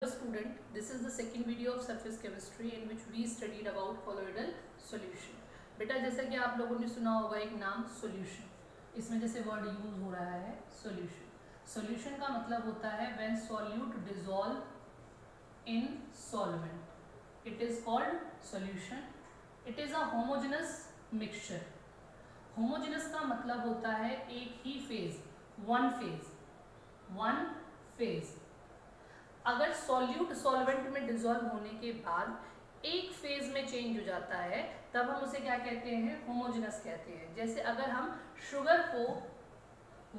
Hello student, this is the second video of surface chemistry in which we studied about colloidal solution. बेटा जैसा कि आप लोगों ने सुना होगा एक नाम solution, इसमें जैसे वर्ड यूज हो रहा है solution. Solution का मतलब होता है when solute dissolve in solvent. It is called solution. It is a homogeneous mixture. Homogeneous का मतलब होता है एक ही फेज, one phase. अगर सॉल्यूट सॉल्वेंट में डिसॉल्व होने के बाद एक फेज में चेंज हो जाता है तब हम उसे क्या कहते हैं? होमोजेनस कहते हैं. जैसे अगर हम शुगर को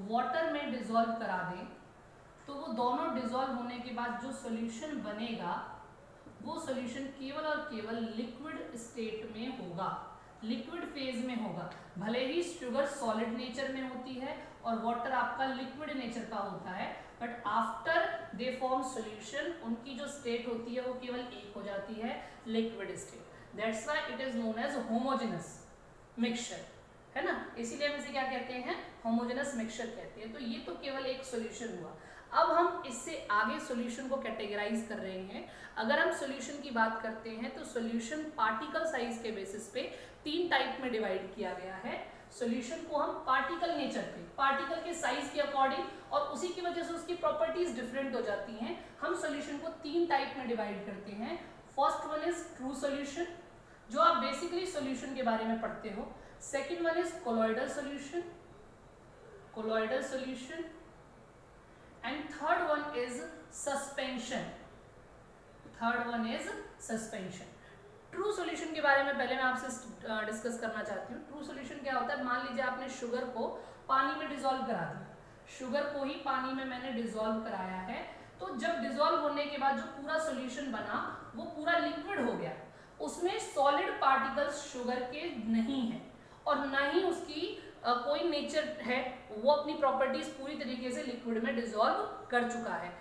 वाटर में डिसॉल्व करा दें तो वो दोनों डिसॉल्व होने के बाद जो सॉल्यूशन बनेगा वो सॉल्यूशन केवल और केवल लिक्विड स्टेट में होगा, लिक्विड फेज में होगा. भले ही शुगर सॉलिड नेचर में होती है और वाटर आपका लिक्विड नेचर का होता है, but after they form solution उनकी जो स्टेट होती है वो केवल एक हो जाती है, liquid state. That's why it is known as homogeneous mixture, है ना. इसीलिए हम इसे क्या कहते हैं? होमोजेनस मिक्सचर कहते हैं. तो ये तो केवल एक सॉल्यूशन हुआ. अब हम इससे आगे सॉल्यूशन को कैटेगराइज कर रहे हैं. अगर हम सॉल्यूशन की बात करते हैं तो सॉल्यूशन पार्टिकल साइज के बेसिस पे तीन टाइप में डिवाइड किया गया है. सॉल्यूशन को हम पार्टिकल नेचर पे, पार्टिकल के साइज के अकॉर्डिंग और उसी की वजह से उसकी प्रॉपर्टीज डिफरेंट हो जाती हैं. हम सॉल्यूशन को तीन टाइप में डिवाइड करते हैं. First one is true solution, जो आप बेसिकली सॉल्यूशन के बारे में पढ़ते हो. Second one is colloidal solution, colloidal solution. And third one is suspension, third one is suspension. True solution के बारे में पहले मैं आपसे डिस्कस करना चाहती हूँ. ट्रू सॉल्यूशन क्या होता है? मान लीजिए आपने शुगर को पानी में डिसॉल्व करा दिया, शुगर को ही पानी में मैंने डिसॉल्व कराया है. तो जब डिसॉल्व होने के बाद जो पूरा सॉल्यूशन बना वो पूरा लिक्विड हो गया. उसमें सॉलिड पार्टिकल्स शुगर के नहीं है और ना ही उसकी कोई नेचर है, वो अपनी प्रॉपर्टीज पूरी तरीके से लिक्विड में डिसॉल्व कर चुका है.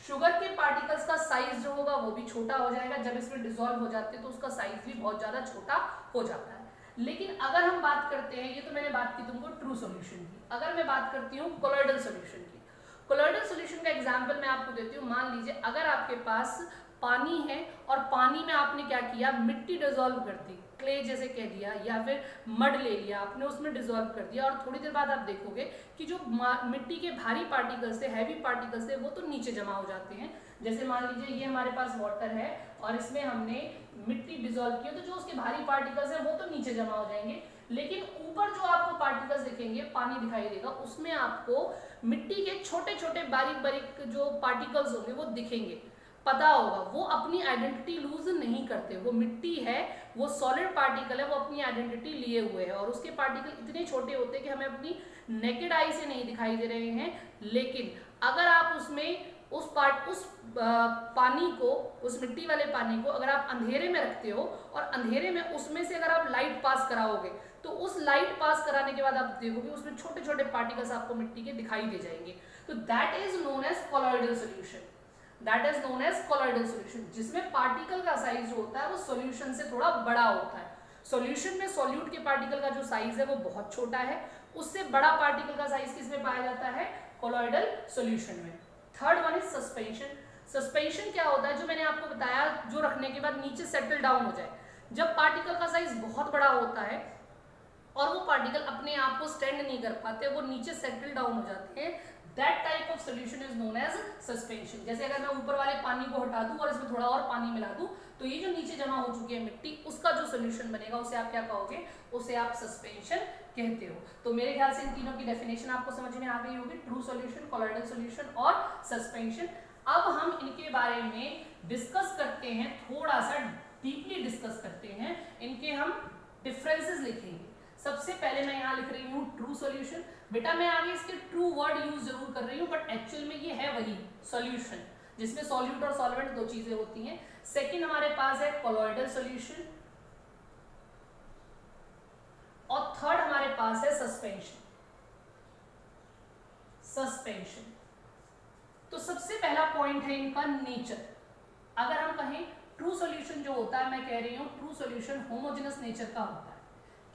शुगर के पार्टिकल्स का साइज जो होगा वो भी छोटा हो जाएगा. जब इसमें डिसॉल्व हो जाते हैं तो उसका साइज भी बहुत ज्यादा छोटा हो जाता है. लेकिन अगर हम बात करते हैं, ये तो मैंने बात की तुमको ट्रू सॉल्यूशन की, अगर मैं बात करती हूँ कोलॉइडल सॉल्यूशन की. कोलॉइडल सॉल्यूशन का एग्जांपल मैं आपको देती हूँ. मान लीजिए अगर आपके पास पानी है और पानी में आपने क्या किया? मिट्टी डिसॉल्व कर दी, क्ले जैसे कह दिया, या फिर मड ले लिया आपने, उसमें डिसॉल्व कर दिया. और थोड़ी देर बाद आप देखोगे कि जो मिट्टी के भारी पार्टिकल्स है, हैवी पार्टिकल्स है, वो तो नीचे जमा हो जाते हैं. जैसे मान लीजिए ये हमारे पास वाटर है और इसमें हमने मिट्टी डिसॉल्व की, तो जो उसके भारी पार्टिकल्स हैं वो तो नीचे जमा हो जाएंगे. लेकिन ऊपर जो आपको पार्टिकल्स दिखेंगे, पानी दिखाई देगा, उसमें आपको मिट्टी के छोटे छोटे बारीक बारीक जो पार्टिकल्स होंगे वो दिखेंगे. पता होगा वो अपनी आइडेंटिटी लूज नहीं करते. वो मिट्टी है, वो सॉलिड पार्टिकल है, वो अपनी आइडेंटिटी लिए हुए है और उसके पार्टिकल इतने छोटे होते हैं कि हमें अपनी नेकेड आई से नहीं दिखाई दे रहे हैं. लेकिन अगर आप उसमें उस पानी को, उस मिट्टी वाले पानी को अगर आप अंधेरे में रखते हो और अंधेरे में उसमें से अगर आप लाइट पास कराओगे तो उस लाइट पास कराने के बाद आप देखोगे उसमें छोटे छोटे पार्टिकल्स आपको मिट्टी के दिखाई दे जाएंगे. तो that is known as colloidal solution, that is known as colloidal solution, जिसमें पार्टिकल का साइज जो होता है वो सॉल्यूशन से थोड़ा बड़ा होता है. सॉल्यूशन में सॉल्यूट के पार्टिकल का जो साइज है वो बहुत छोटा है, उससे बड़ा पार्टिकल का साइज किसमें पाया जाता है? कोलॉइडल सॉल्यूशन में. Third one is suspension. Suspension क्या होता है? जो मैंने आपको बताया, जो रखने के बाद नीचे सेटल डाउन हो जाए. जब पार्टिकल का साइज बहुत बड़ा होता है और वो पार्टिकल अपने आप को स्टैंड नहीं कर पाते, वो नीचे सेटल डाउन हो जाते हैं, that type of solution is known as suspension. जैसे अगर मैं ऊपर वाले पानी को हटा दूं और इसमें थोड़ा और पानी मिला दूं तो ये जो नीचे जमा हो चुकी है मिट्टी, उसका जो सॉल्यूशन बनेगा उसे आप क्या कहोगे? उसे आप सस्पेंशन कहते हो. तो मेरे ख्याल से इन तीनों की डेफिनेशन आपको समझ में आ गई होगी, ट्रू सॉल्यूशन, कोलॉइडल सॉल्यूशन और सस्पेंशन. अब हम इनके बारे में डिस्कस करते हैं, थोड़ा सा डीपली डिस्कस करते हैं. इनके हम डिफरेंसेस लिखेंगे. सबसे पहले मैं यहाँ लिख रही हूँ ट्रू सॉल्यूशन. बेटा मैं आगे इसके ट्रू वर्ड यूज जरूर कर रही हूँ, बट एक्चुअल में ये है वही सॉल्यूशन, जिसमें सॉल्यूट और सॉल्वेंट दो चीजें होती हैं. सेकंड हमारे पास है कोलॉइडल सॉल्यूशन और थर्ड हमारे पास है सस्पेंशन. सस्पेंशन. तो सबसे पहला पॉइंट है इनका नेचर. अगर हम कहें ट्रू सॉल्यूशन जो होता है, मैं कह रही हूं ट्रू सॉल्यूशन होमोजेनस नेचर का होता है.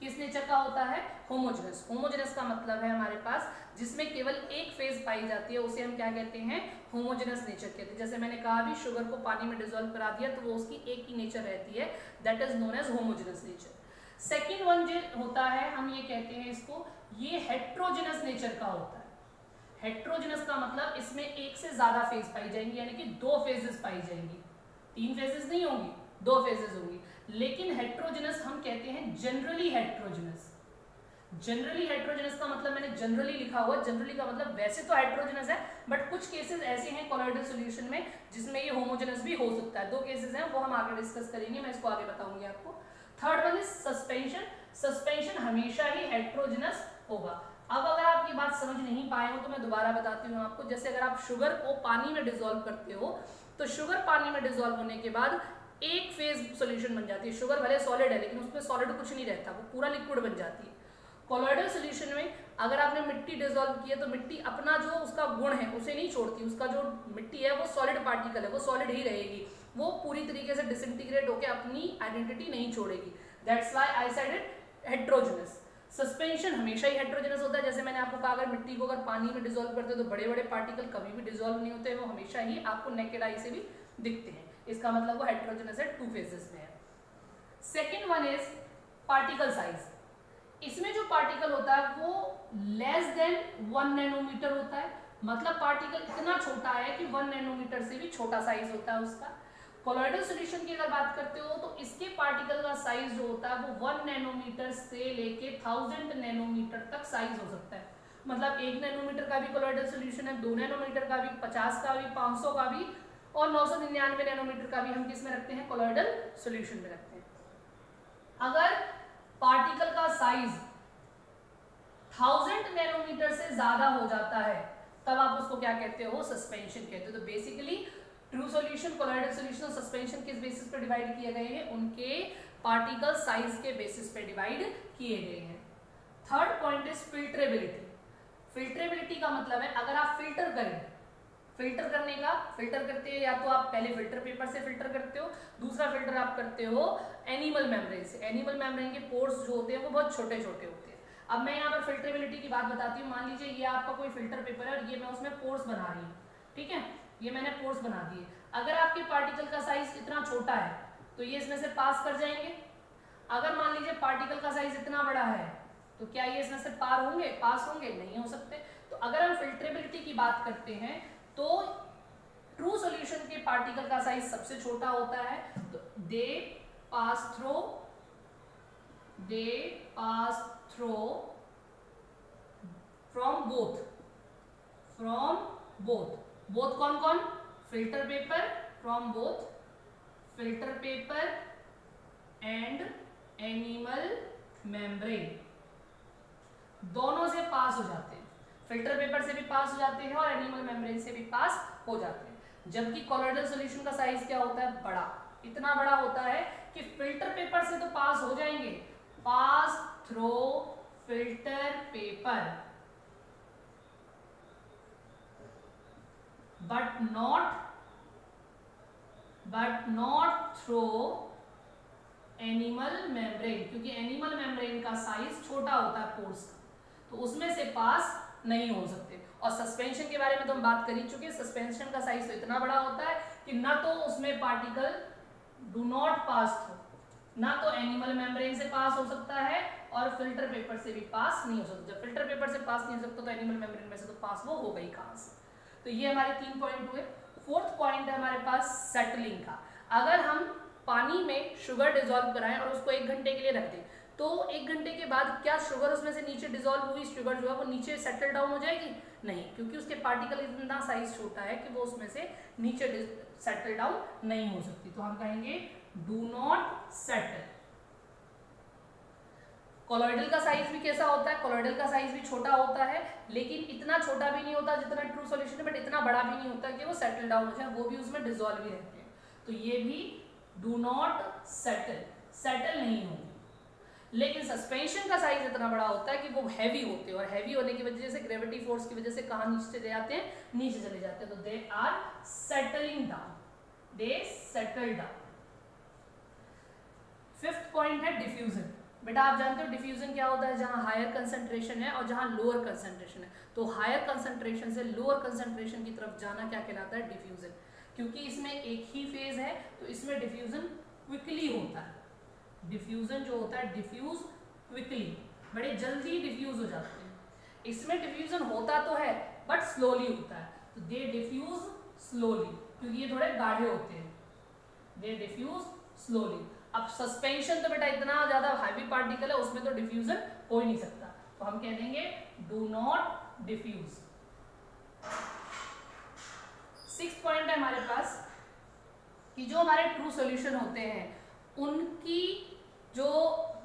किस नेचर का होता है? होमोजेनस। होमोजेनस का मतलब है हमारे पास जिसमें केवल एक फेज पाई जाती है, उसे हम क्या कहते हैं? होमोजेनस नेचर कहते हैं। जैसे मैंने कहा भी शुगर को पानी में डिसॉल्व करा दिया तो वो उसकी एक ही नेचर रहती है, that is known as homogeneous nature. Second one जो होता है हम ये कहते हैं इसको, ये हेट्रोजेनस नेचर का होता है। हेट्रोजेनस का मतलब इसमें एक से ज्यादा फेज पाई जाएंगी, यानी कि 2 फेजेस पाई जाएंगी, 3 फेजेस नहीं होंगी, 2 फेजेस होंगी। लेकिन हेट्रोजेनस हम कहते हैं जनरली हेट्रोजेनस। जनरली हेट्रोजेनस का मतलब मैंने जनरली लिखा हुआ, जनरली का मतलब वैसे तो हेट्रोजेनस है बट कुछ केसेस ऐसे हैं कोलॉइडल सॉल्यूशन में जिसमें ये होमोजेनस भी हो सकता है। 2 केसेस हैं, वो हम आगे डिस्कस करेंगे, मैं इसको आगे बताऊंगी आपको। Third one is suspension. Suspension हमेशा ही हेट्रोजेनस होगा। अब अगर आप ये बात समझ नहीं पाए हो तो मैं दोबारा बताती हूँ आपको। जैसे अगर आप शुगर को पानी में डिसॉल्व करते हो तो शुगर पानी में डिसॉल्व होने के बाद एक फेज सॉल्यूशन बन जाती है। शुगर भले सॉलिड है लेकिन उसमें सॉलिड कुछ नहीं रहता, वो पूरा लिक्विड बन जाती है। कोलॉइडल सॉल्यूशन में अगर आपने मिट्टी डिसॉल्व की है तो मिट्टी अपना जो उसका गुण है उसे नहीं छोड़ती, उसका जो मिट्टी है वो सॉलिड पार्टिकल है, वो सॉलिड ही रहेगी, वो पूरी तरीके से डिसइंटीग्रेट होकर अपनी आइडेंटिटी नहीं छोड़ेगी। That's why I said it heterogeneous. Suspension हमेशा ही हेट्रोजेनस होता है। जैसे मैंने आपको कहा अगर मिट्टी को अगर पानी में डिसॉल्व करते हो तो बड़े बड़े पार्टिकल कभी भी डिसॉल्व नहीं होते, वो हमेशा ही आपको नेकेड आई से भी दिखते हैं। इसका मतलब वो हेट्रोजेनस है, 2 फेजेस में है। Second one is particle size. इसमें जो पार्टिकल होता है वो लेस देन 1 नैनोमीटर होता है, मतलब पार्टिकल इतना छोटा है कि 1 नैनोमीटर से भी छोटा साइज होता है उसका। कोलॉइडल सॉल्यूशन की अगर बात करते हो तो इसके पार्टिकल का साइज जो होता है वो 1 नैनोमीटर से लेके 1000 नैनोमीटर तक साइज हो सकता है। मतलब 1 नैनोमीटर का भी कोलॉइडल सॉल्यूशन है, 2 नैनोमीटर का भी, 50 का भी, 500 का भी और 999 नैनोमीटर का भी हम किस में रखते हैं? कोलॉइडल सॉल्यूशन में रखते हैं। अगर पार्टिकल का साइज 1000 नैनोमीटर से ज्यादा हो जाता है तब आप उसको क्या कहते हो? सस्पेंशन कहते हो। तो basically true solution, colloidal solution और सस्पेंशन किस बेसिस पे डिवाइड किए गए हैं? उनके पार्टिकल साइज के बेसिस पे डिवाइड किए गए हैं। Third point is filtrability. Filtrability का मतलब है अगर आप फिल्टर करें, फिल्टर करने का, फिल्टर करते हैं या तो आप पहले फिल्टर पेपर से फिल्टर करते हो, दूसरा फिल्टर आप करते हो एनिमल मेम्ब्रेन से। एनिमल मेम्ब्रेन के पोर्स जो होते हैं वो बहुत छोटे छोटे होते हैं। अब मैं यहाँ पर फिल्ट्रेबिलिटी की बात बताती हूँ। मान लीजिए ये आपका कोई फिल्टर पेपर है और ये मैं उसमें पोर्स बना रही हूँ, ठीक है, ये मैंने पोर्स बना दिए। अगर आपके पार्टिकल का साइज इतना छोटा है तो ये इसमें से पास कर जाएंगे। अगर मान लीजिए पार्टिकल का साइज इतना बड़ा है तो क्या ये इसमें से पार होंगे, पास होंगे? नहीं हो सकते। तो अगर हम फिल्ट्रेबिलिटी की बात करते हैं तो ट्रू सॉल्यूशन के पार्टिकल का साइज सबसे छोटा होता है, तो दे पास थ्रू फ्रॉम बोथ कौन कौन? Filter paper, from both filter paper and animal membrane, दोनों से पास हो जाते हैं। फिल्टर पेपर से भी पास हो जाते हैं और एनिमल मेम्ब्रेन से भी पास हो जाते हैं। जबकि कोलॉइडल सॉल्यूशन का साइज क्या होता है? बड़ा, इतना बड़ा होता है कि फिल्टर पेपर से तो पास हो जाएंगे, pass through filter paper but not through animal membrane, क्योंकि एनिमल मेम्ब्रेन का साइज छोटा होता है पोर्स का, तो उसमें से पास नहीं हो सकते। और सस्पेंशन के बारे में तो हम बात कर ही चुके हैं। सस्पेंशन का साइज तो इतना बड़ा होता है कि ना तो उसमें particle do not pass through, ना तो एनिमल मेम्ब्रेन से पास हो सकता है और फिल्टर पेपर से भी पास नहीं हो सकता। जब फिल्टर पेपर से पास नहीं हो सकता तो एनिमल मेम्ब्रेन में से तो पास वो हो गई कहां से? तो ये हमारे 3 पॉइंट हुए। फोर्थ पॉइंट है हमारे पास सेटलिंग का। अगर हम पानी में शुगर डिसॉल्व कराएं और उसको 1 घंटे के लिए रख दें तो 1 घंटे के बाद क्या शुगर उसमें से नीचे डिसॉल्व हुई शुगर जो है वो नीचे सेटल डाउन हो जाएगी? नहीं, क्योंकि उसके पार्टिकल इतना साइज छोटा है कि वो उसमें से नीचे सेटल डाउन नहीं हो सकती। तो हम कहेंगे डू नॉट सेटल। कोलॉइडल का साइज भी कैसा होता है? कोलॉइडल का साइज भी छोटा होता है लेकिन इतना छोटा भी नहीं होता जितना ट्रू सॉल्यूशन है, बट इतना बड़ा भी नहीं होता कि वो सेटल डाउन हो जाए, वो भी उसमें डिसॉल्व ही रहते हैं। तो ये भी डू नॉट सेटल नहीं होंगे। लेकिन सस्पेंशन का साइज इतना बड़ा होता है कि वो हैवी होते हैं और हैवी होने की वजह से ग्रेविटी फोर्स की वजह से कहाँ नीचे चले जाते हैं? नीचे चले जाते हैं। तो they are settling down, they settle down. Fifth point है डिफ्यूजन। बेटा आप जानते हो डिफ्यूजन क्या होता है, जहां हायर कंसंट्रेशन है और जहां लोअर कंसंट्रेशन है, तो हायर कंसंट्रेशन से लोअर कंसंट्रेशन की तरफ जाना क्या कहलाता है, डिफ्यूजन। क्योंकि इसमें एक ही फेज है तो इसमें डिफ्यूजन क्विकली होता है। डिफ्यूजन जो होता है, डिफ्यूज क्विकली, बड़े जल्दी डिफ्यूज हो जाते हैं। इसमें डिफ्यूजन होता तो है बट स्लोली होता है, तो दे डिफ्यूज स्लोली, क्योंकि ये थोड़े गाढ़े होते हैं, दे डिफ्यूज स्लोली। अब सस्पेंशन तो बेटा इतना ज्यादा हैवी पार्टिकल है, उसमें तो डिफ्यूजन हो ही नहीं सकता, तो हम कह देंगे do not diffuse. 6th point है हमारे पास कि जो हमारे ट्रू सॉल्यूशन होते हैं उनकी जो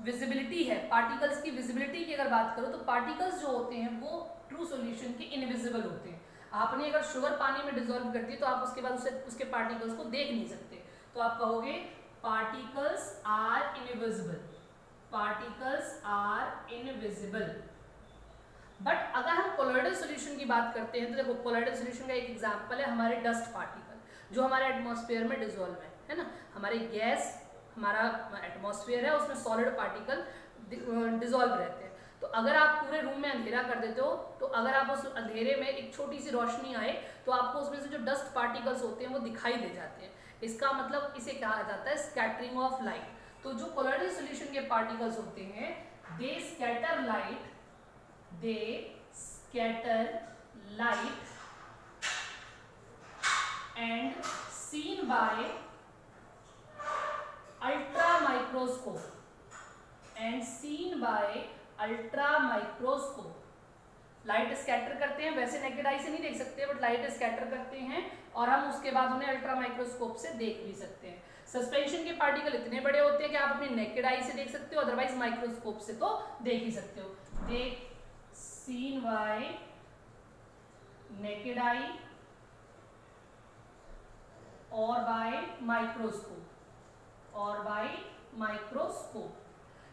विजिबिलिटी है, पार्टिकल्स की विजिबिलिटी की अगर बात करो तो पार्टिकल्स जो होते हैं वो ट्रू सॉल्यूशन के इनविजिबल होते हैं। आपने अगर शुगर पानी में डिसॉल्व कर दी तो आप उसके बाद उसके पार्टिकल्स को देख नहीं सकते, तो आप कहोगे particles are invisible, particles are invisible. But अगर हम कोलॉइडल सॉल्यूशन की बात करते हैं तो देखो कोलॉइडल सॉल्यूशन का एक एग्जांपल है हमारे डस्ट पार्टिकल जो हमारे एटमॉस्फेयर में डिसॉल्व है ना। हमारी गैस, हमारा एटमॉस्फेयर है, उसमें सॉलिड पार्टिकल डिसॉल्व रहते हैं। तो अगर आप पूरे रूम में अंधेरा कर देते हो तो अगर आप उस अंधेरे में एक छोटी सी रोशनी आए तो आपको उसमें से जो डस्ट पार्टिकल्स होते हैं वो दिखाई दे जाते हैं। इसका मतलब इसे कहा जाता है स्कैटरिंग ऑफ लाइट। तो जो कोलॉइडल सॉल्यूशन के पार्टिकल्स होते हैं they scatter light, they scatter light and seen by ultra microscope and seen by ultra microscope। Light scatter करते हैं, वैसे नेकेड आई से नहीं देख सकते बट लाइट स्कैटर करते हैं और हम उसके बाद उन्हें अल्ट्रा माइक्रोस्कोप से देख भी सकते हैं। सस्पेंशन के पार्टिकल इतने बड़े होते हैं कि आप अपनी नेकेड आई से देख सकते हो, अदरवाइज माइक्रोस्कोप से तो देख ही सकते हो। देख seen by naked eye और by माइक्रोस्कोप।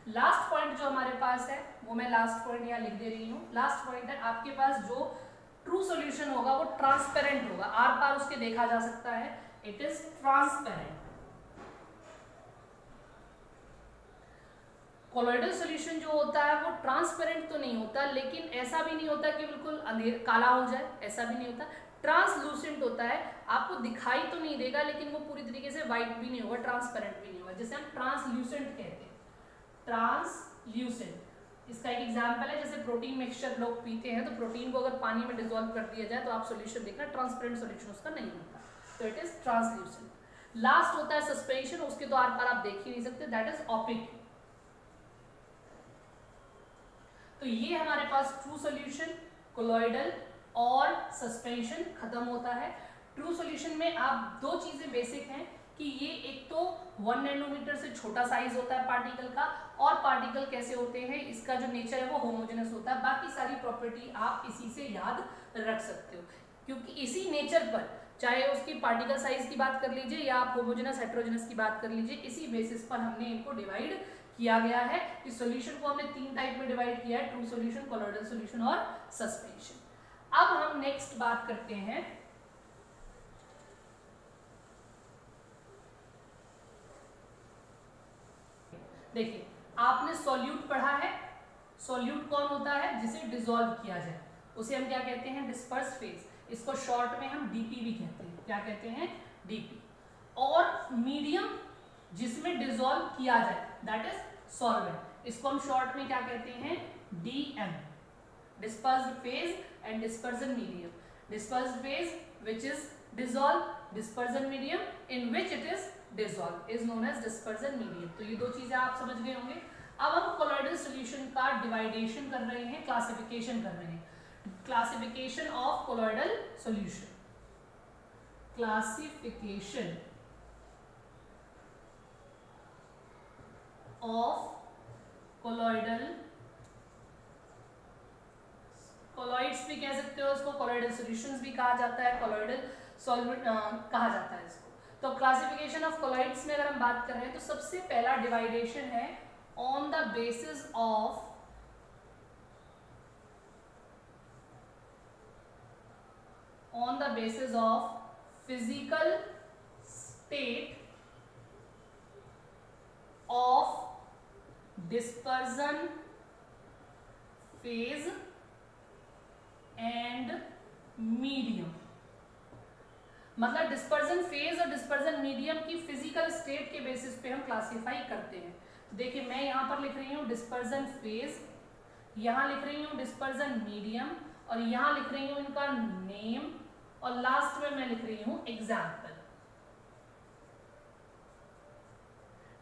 लास्ट पॉइंट जो हमारे पास है वो मैं लास्ट पॉइंट यहाँ लिख दे रही हूँ। लास्ट पॉइंट है आपके पास जो ट्रू सॉल्यूशन होगा वो ट्रांसपेरेंट होगा, आर पार उसके देखा जा सकता है, it is transparent. Colloidal solution जो होता है वो ट्रांसपेरेंट तो नहीं होता, लेकिन ऐसा भी नहीं होता कि बिल्कुल अंधेर काला हो जाए, ऐसा भी नहीं होता। ट्रांसलूसेंट होता है, आपको दिखाई तो नहीं देगा लेकिन वो पूरी तरीके से व्हाइट भी नहीं होगा, ट्रांसपेरेंट भी नहीं होगा, जिसे हम ट्रांसल्यूसेंट कहते हैं। ट्रांसल्यूसेंट इसका एक एग्जांपल है, जैसे प्रोटीन मिक्सचर लोग पीते हैं तो प्रोटीन को अगर पानी में डिसॉल्व कर दिया जाए तो आप सॉल्यूशन देखना ट्रांसपेरेंट सॉल्यूशन उसका नहीं होता, तो इट इज ट्रांसल्यूसेंट। लास्ट होता है सस्पेंशन, उसके तो आर पार आप देख ही नहीं सकते, दैट इज ओपेक। तो ये हमारे पास ट्रू सॉल्यूशन, कोलॉइडल और सस्पेंशन खत्म होता है। ट्रू सॉल्यूशन में आप दो चीजें बेसिक हैं कि ये एक तो 1 नैनोमीटर से छोटा साइज होता है पार्टिकल का, और पार्टिकल कैसे होते हैं इसका जो नेचर है वो होमोजेनस होता है। बाकी सारी प्रॉपर्टी आप इसी से याद रख सकते हो, क्योंकि इसी नेचर पर चाहे उसकी पार्टिकल साइज की बात कर लीजिए या आप होमोजेनस हेटेरोजेनस की बात कर लीजिए, इसी बेसिस पर हमने इनको डिवाइड किया गया है। इस सॉल्यूशन को हमने 3 टाइप में डिवाइड किया है, ट्रू सॉल्यूशन, कोलॉइडल सॉल्यूशन और सस्पेंशन। अब हम नेक्स्ट बात करते हैं देखिए आपने सॉल्यूट पढ़ा है। सॉल्यूट कौन होता है, जिसे डिसॉल्व किया जाए, उसे हम क्या कहते हैं, डिस्पर्स फेज। इसको शॉर्ट में हम डीपी भी कहते हैं, क्या कहते हैं, डीपी। और मीडियम जिसमें डिसॉल्व किया जाए दैट इज सॉल्वेंट, इसको हम शॉर्ट में क्या कहते हैं, DM, dispersed phase and dispersion medium. Dispersed phase which is dissolve, dispersion medium in which it is dissolve is known as dispersion medium. तो ये दो चीजें आप समझ गए होंगे। अब हम कोलॉइडल सॉल्यूशन का डिवाइडेशन कर रहे हैं, क्लासिफिकेशन कर रहे हैं। Classification of colloidal solution, classification of colloidal, colloids भी कह सकते हो उसको, कोलॉइडल सॉल्यूशंस भी कहा जाता है, कोलॉइडल सॉल्वेंट कहा जाता है इसको। तो क्लासिफिकेशन ऑफ कोलॉइड्स में अगर हम बात कर रहे हैं तो सबसे पहला डिवाइडेशन है on the basis of physical state of dispersion phase and medium. मतलब डिस्पर्जन फेज और डिस्पर्जन मीडियम की फिजिकल स्टेट के बेसिस पे हम क्लासिफाई करते हैं। तो देखिए मैं यहां पर लिख रही हूं डिस्पर्जन फेज, यहां लिख रही हूं डिस्पर्जन मीडियम, और यहां लिख रही हूं इनका नेम, और लास्ट में मैं लिख रही हूं एग्जाम्पल।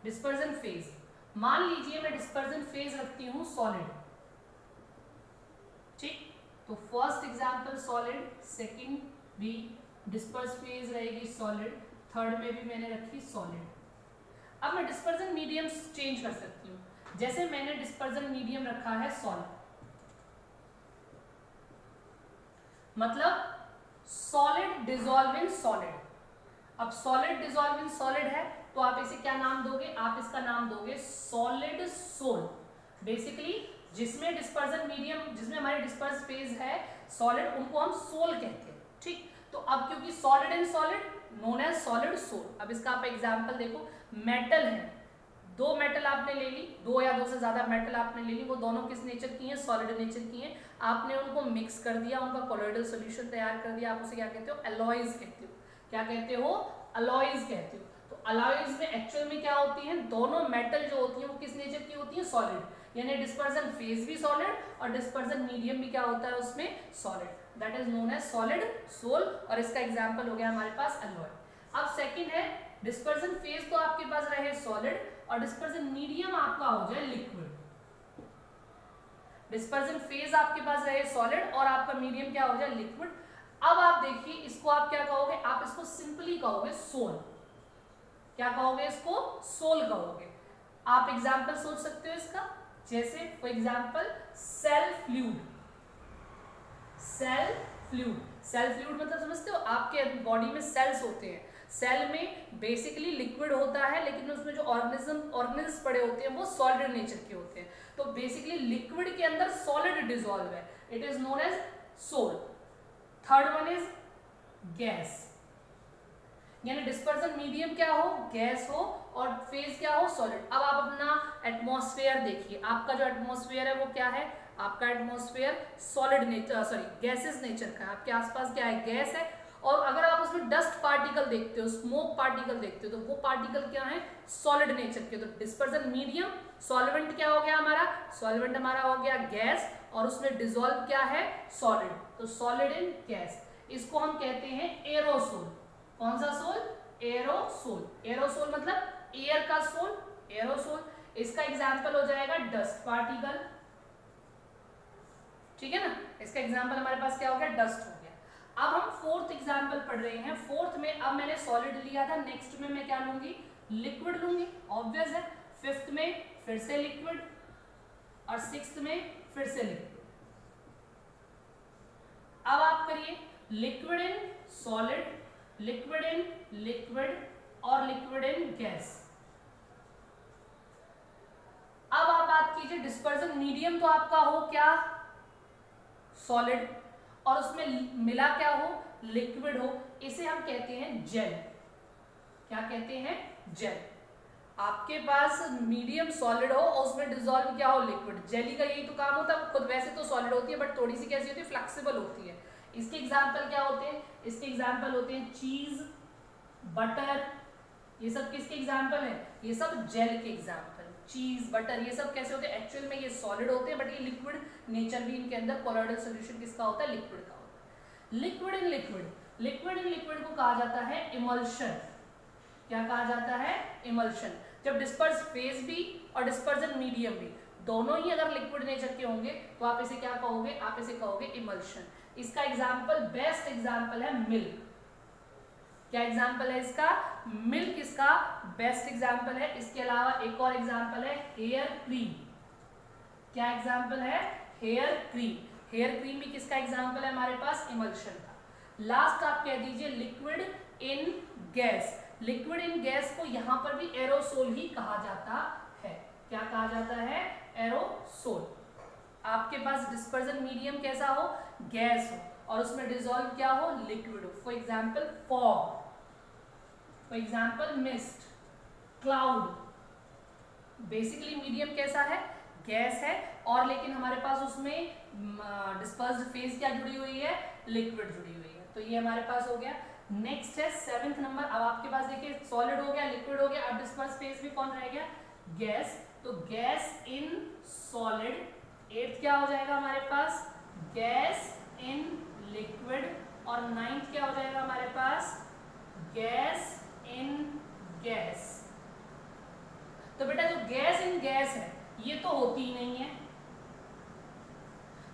डिस्पर्जन फेज, मान लीजिए मैं डिस्पर्जन फेज रखती हूं सॉलिड, ठीक, तो फर्स्ट एग्जाम्पल सॉलिड, सेकंड भी डिस्पर्स फेज रहेगी सॉलिड, थर्ड में भी मैंने रखी सॉलिड। अब मैं डिस्पर्जन मीडियम चेंज कर सकती हूं, जैसे मैंने डिस्पर्जन मीडियम रखा है सॉलिड, मतलब सॉलिड डिसॉल्व इन सॉलिड। अब सॉलिड डिसॉल्व इन सॉलिड है तो आप इसे क्या नाम दोगे, आप इसका नाम दोगे सॉलिड सोल। बेसिकली जिसमें डिस्पर्जन मीडियम, जिसमें हमारे डिस्पर्स फेज है सॉलिड, उनको हम सोल कहते हैं, ठीक। तो अब क्योंकि solid and solid known as solid sol. अब इसका आप एग्जांपल देखो, मेटल है, दो मेटल आपने ले ली, दो या दो से ज्यादा मेटल आपने ले ली, वो दोनों किस नेचर की हैं, सॉलिड नेचर की हैं। आपने उनको मिक्स कर दिया, उनका कोलोइडल सॉल्यूशन तैयार कर दिया, आप उसे क्या कहते हो, अलॉयज कहते हो। क्या कहते हो, अलॉयज कहते हो। तो अलॉयज में एक्चुअल में क्या होती हैं, दोनों मेटल जो होती हैं वो किस नेचर की होती हैं, सॉलिड, यानी डिस्पर्जन फेज भी सॉलिड और डिस्पर्जन मीडियम भी क्या होता है उसमें, solid. That is known as solid sol, और इसका एग्जांपल हो गया हमारे पास अलॉय। अब सेकंड है डिस्पर्जन फेज, तो आपके पास रहे सॉलिड, और डिस्पर्जन मीडियम आपका हो जाए लिक्विड। डिस्पर्जन फेज आपके पास रहे सॉलिड और आपका मीडियम क्या हो जाए, लिक्विड। अब आप देखिए इसको आप क्या कहोगे, आप इसको सिंपली कहोगे सोल। क्या कहोगे, इसको सोल कहोगे। आप एग्जाम्पल सोच सकते हो इसका, जैसे for example cell fluid. Cell fluid, cell fluid मतलब समझते हो, आपके बॉडी में सेल्स होते हैं, सेल में बेसिकली लिक्विड होता है, लेकिन उसमें जो ऑर्गेनिल्स पड़े होते हैं वो सॉलिड नेचर के होते हैं। तो बेसिकली लिक्विड के अंदर सॉलिड डिसॉल्व है, it is known as sol. Third one is gas, यानी डिस्पर्जन मीडियम क्या हो, गैस हो, और फेज क्या हो, सॉलिड। अब आप अपना एटमॉस्फेयर देखिए, आपका जो एटमॉस्फेयर है वो क्या है, आपका atmosphere solid nature, sorry gases nature का है। आपके आसपास क्या है, गैस है। और अगर आप उसमें डस्ट पार्टिकल देखते हो, स्मोक पार्टिकल देखते हो, तो वो पार्टिकल क्या है, सॉलिड नेचर के। तो डिस्पर्जन मीडियम, सॉल्वेंट क्या हो गया हमारा, सॉल्वेंट हमारा हो गया गैस, और उसमें डिसॉल्व क्या है, सॉलिड। तो सॉलिड इन गैस, इसको हम कहते हैं एरोसोल। कौन सा सोल, एरोसोल। एरोसोल मतलब एयर का सोल, एरोसोल। इसका एग्जाम्पल हो जाएगा डस्ट पार्टिकल, ठीक है ना। इसका एग्जाम्पल हमारे पास क्या हो गया, डस्ट हो गया। अब हम फोर्थ एग्जाम्पल पढ़ रहे हैं। फोर्थ में अब मैंने सॉलिड लिया था, नेक्स्ट में मैं क्या लूंगी, लिक्विड लूंगी, ऑब्वियस है। फिफ्थ में फिर से लिक्विड, और सिक्स्थ में फिर से लिक्विड। अब आप करिए liquid in solid, liquid in liquid, और लिक्विड इन गैस। अब आप बात कीजिए डिस्पर्जन मीडियम, तो आपका हो क्या, सॉलिड, और उसमें मिला क्या हो, लिक्विड हो। इसे हम कहते हैं जेल। क्या कहते हैं, जेल। आपके पास मीडियम सॉलिड हो और उसमें डिसॉल्व क्या हो, लिक्विड। जेली का यही तो काम होता है, खुद वैसे तो सॉलिड होती है बट थोड़ी सी कैसी होती है, फ्लेक्सिबल होती है। इसके एग्जाम्पल क्या होते हैं, इसके एग्जाम्पल होते हैं चीज, बटर, ये सब किसके एग्जाम्पल है, ये सब जेल के एग्जाम्पल। चीज, बटर, ये सब कैसे होते हैं, एक्चुअल में ये सॉलिड होते हैं बट ये लिक्विड नेचर भी इनके अंदर, कोलोइडल सॉल्यूशन किसका होता है, लिक्विड का होता है। Liquid in liquid, liquid in liquid को कहा जाता है इमल्शन। क्या कहा जाता है, इमल्शन। जब डिस्पर्स फेज भी और डिस्पर्जन मीडियम भी दोनों ही अगर लिक्विड नेचर के होंगे तो आप इसे क्या कहोगे, आप इसे कहोगे इमल्शन। इसका एग्जाम्पल, बेस्ट एग्जाम्पल है मिल्क। क्या एग्जाम्पल है इसका, मिल्क इसका बेस्ट एग्जाम्पल है। इसके अलावा एक और एग्जाम्पल है हेयर क्रीम। क्या एग्जाम्पल है, हेयर क्रीम। हेयर क्रीम भी किसका एग्जाम्पल है हमारे पास, इमल्शन का। लास्ट आप कह दीजिए liquid in gas. Liquid in gas को यहां पर भी एरोसोल ही कहा जाता है। क्या कहा जाता है, एरोसोल। आपके पास डिस्पर्जन मीडियम कैसा हो, गैस हो, और उसमें डिसॉल्व क्या हो, लिक्विड हो। For example fog, for example mist, cloud, basically medium कैसा है, गैस है, और लेकिन हमारे पास उसमें डिस्पर्स्ड फेज क्या जुड़ी हुई है, लिक्विड जुड़ी हुई है। तो ये हमारे पास हो गया। नेक्स्ट है 7th नंबर। अब आपके पास देखिए सॉलिड हो गया, लिक्विड हो गया, अब डिस्पर्स्ड फेज में कौन रह गया, गैस। तो गैस इन सॉलिड। 8th क्या हो जाएगा हमारे पास, गैस इन लिक्विड। और 9th क्या हो जाएगा हमारे पास, गैस इन गैस। तो बेटा जो गैस इन गैस है ये तो होती ही नहीं है,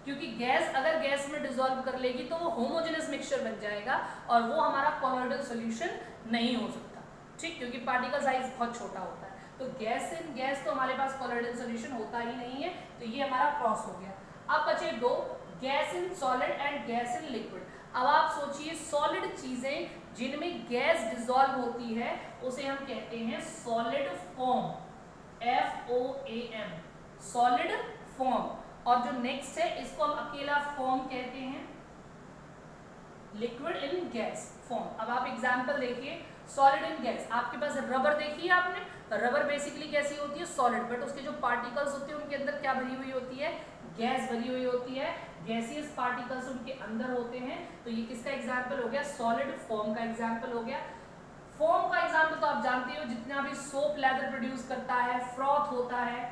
क्योंकि गैस अगर गैस में डिसॉल्व कर लेगी तो वो होमोजेनस मिक्सचर बन जाएगा और वो हमारा कोलॉइडल सॉल्यूशन नहीं हो सकता, ठीक, क्योंकि पार्टिकल साइज बहुत छोटा होता है। तो गैस इन गैस तो हमारे पास कोलॉइडल सॉल्यूशन होता ही नहीं है, तो ये हमारा क्रॉस हो गया। अब बचे दो, gas in solid and gas in liquid. अब आप सोचिए सॉलिड चीजें जिनमें गैस डिसॉल्व होती है उसे हम कहते हैं solid form, FOAM, solid form. और जो नेक्स्ट है इसको हम अकेला फॉर्म कहते हैं, लिक्विड इन गैस फॉर्म। अब आप एग्जांपल देखिए, सॉलिड इन गैस, आपके पास रबर देखी है आपने, रबर बेसिकली कैसी होती है, सॉलिड, बट उसके जो पार्टिकल्स होते हैं उनके अंदर क्या भरी हुई होती है, गैस भरी हुई होती है, गैसियस पार्टिकल्स उनके अंदर होते हैं। तो ये किसका एग्जाम्पल हो गया, सॉलिड फॉर्म का एग्जाम्पल हो गया। फॉर्म का एग्जाम्पल तो आप जानते हो, जितना भी सोप लेदर प्रोड्यूस करता है, फ्रॉथ होता है,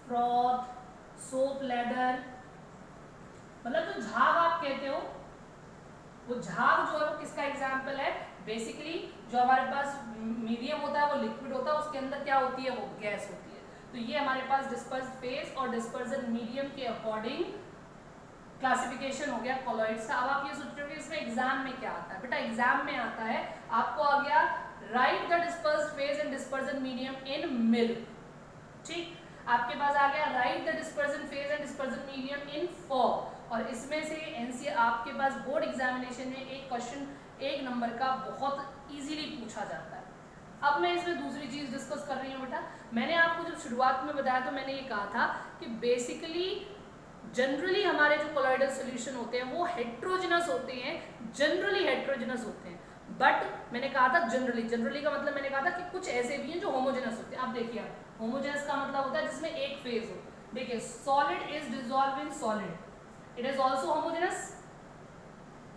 फ्रॉथ, सोप लेदर, मतलब जो झाग आप कहते हो, वो झाग जो है वो किसका एग्जाम्पल है, बेसिकली जो हमारे पास मीडियम होता है वो लिक्विड होता है, उसके अंदर क्या होती है, वो गैस होती है। तो ये हमारे पास डिस्पर्स फेज और डिस्पर्जन मीडियम के अकॉर्डिंग क्लासिफिकेशन हो गया कॉलॉइड्स का। अब आप ये सोच रहे हो कि इसमें एग्जाम में क्या आता है, बेटा एग्जाम में आता है आपको आ गया right the dispersed phase and dispersion medium in milk, ठीक, आपके पास आ गया right the dispersion phase and dispersion medium in fog. और इसमें से एनसीआर आपके पास बोर्ड एग्जामिनेशन में एक क्वेश्चन 1 नंबर का बहुत इजीली पूछा जाता है। अब मैं इसमें दूसरी चीज डिस्कस कर रही हूँ बेटा, मैंने आपको जब शुरुआत में बताया तो मैंने ये कहा था कि बेसिकली जनरली हमारे जो कोलॉइडल सॉल्यूशन होते हैं वो हेट्रोजेनस होते हैं, जनरली हेट्रोजेनस होते हैं, बट मैंने कहा था जनरली का मतलब मैंने कहा था कि कुछ ऐसे भी हैं जो होमोजेनस होते हैं। अब देखिए आप, होमोजेनस का मतलब होता है जिसमें एक फेज हो। देखिए solid is dissolve in solid, it is also homogeneous,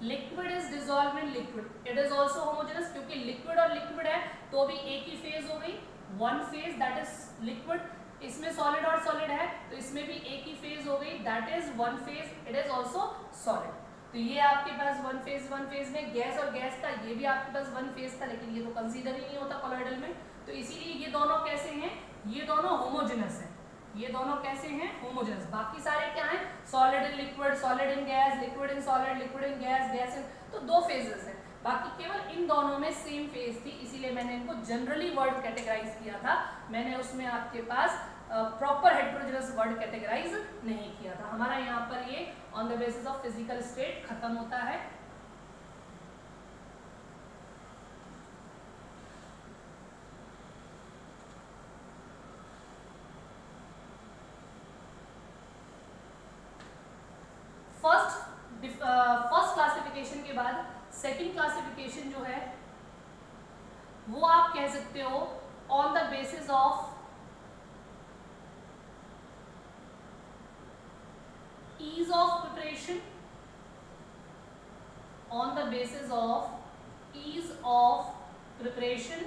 liquid is dissolve in liquid, it is also homogeneous, क्योंकि लिक्विड और लिक्विड है तो भी एक ही फेज हो गई, one phase, that is liquid. इसमें सॉलिड और सॉलिड है तो इसमें भी एक ही फेज हो गई, that is one phase, it is also solid. तो ये आपके पास वन फेज में गैस और गैस था, ये भी आपके पास वन फेज था, लेकिन ये तो कंसीडर ही नहीं होता कोलॉइडल में। तो इसीलिए ये दोनों कैसे हैं, ये दोनों होमोजेनस हैं, ये दोनों कैसे हैं, होमोजेनस। बाकी सारे क्या हैं, solid in liquid, solid in gas, liquid in solid, liquid in gas, gas in, तो दो फेजेस हैं। बाकी केवल इन दोनों में सेम फेज थी, इसीलिए मैंने इनको जनरली वर्ड कैटेगराइज किया था, मैंने उसमें आपके पास प्रॉपर हेट्रोजेनस वर्ड कैटेगराइज नहीं किया था। हमारा यहाँ पर ये on the basis of physical state खत्म होता है। फर्स्ट क्लासिफिकेशन के बाद सेकंड क्लासिफिकेशन जो है वो आप कह सकते हो on the basis of ease of preparation, on the basis of ease of preparation,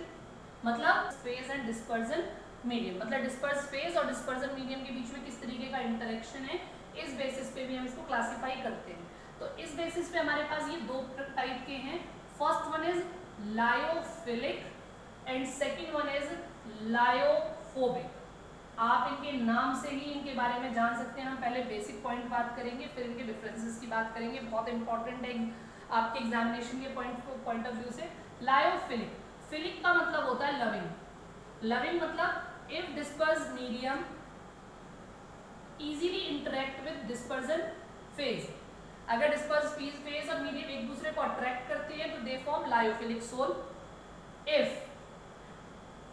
मतलब फेज एंड डिस्पर्जन मीडियम, मतलब डिस्पर्स फेज और डिस्पर्जन मीडियम के बीच में किस तरीके का इंटरेक्शन है, इस बेसिस पे भी हम इसको क्लासिफाई करते हैं। तो इस बेसिस पे हमारे पास ये दो टाइप के हैं, first one is lyophilic and second one is lyophobic. आप इनके नाम से ही इनके बारे में जान सकते हैं। हम पहले बेसिक पॉइंट बात करेंगे, फिर इनके डिफरेंसेस की बात करेंगे, बहुत इंपॉर्टेंट है आपके एग्जामिनेशन के पॉइंट ऑफ व्यू से। लायोफिलिक, फिलिक का मतलब होता है लविंग, लविंग मतलब if disperse medium easily interact with dispersion phase, अगर डिस्पर्स फेज और मीडियम एक दूसरे को अट्रैक्ट करते हैं तो they form lyophilic sol. If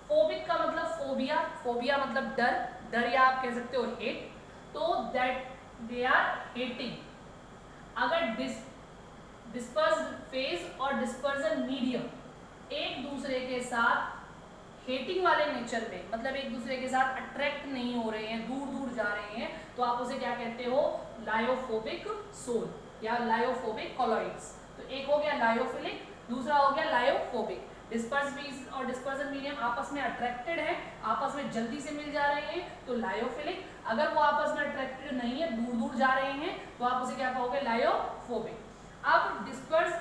phobic का मतलब फोबिया, फोबिया मतलब डर, डर या आप कह सकते हो हेट, तो दैट दे आर हेटिंग। अगर डिस्पर्स्ड फेज और डिस्पर्जन मीडियम एक दूसरे के साथ हेटिंग वाले नेचर में, मतलब एक दूसरे के साथ अट्रैक्ट नहीं हो रहे हैं, दूर दूर जा रहे हैं, तो आप उसे क्या कहते हो, लायोफोबिक सोल या लायोफोबिक कॉलॉइड्स। तो एक हो गया लायोफिलिक, दूसरा हो गया लायोफोबिक। डिस्पर्स फीस और डिस्पर्जन मीडियम आपस में अट्रैक्टेड है, आपस में जल्दी से मिल जा रहे हैं, तो लायोफिलिक। अगर वो आपस में अट्रैक्टेड नहीं है, दूर दूर जा रहे हैं, तो आप उसे क्या कहोगे, लायोफोबिक। अब डिस्पर्स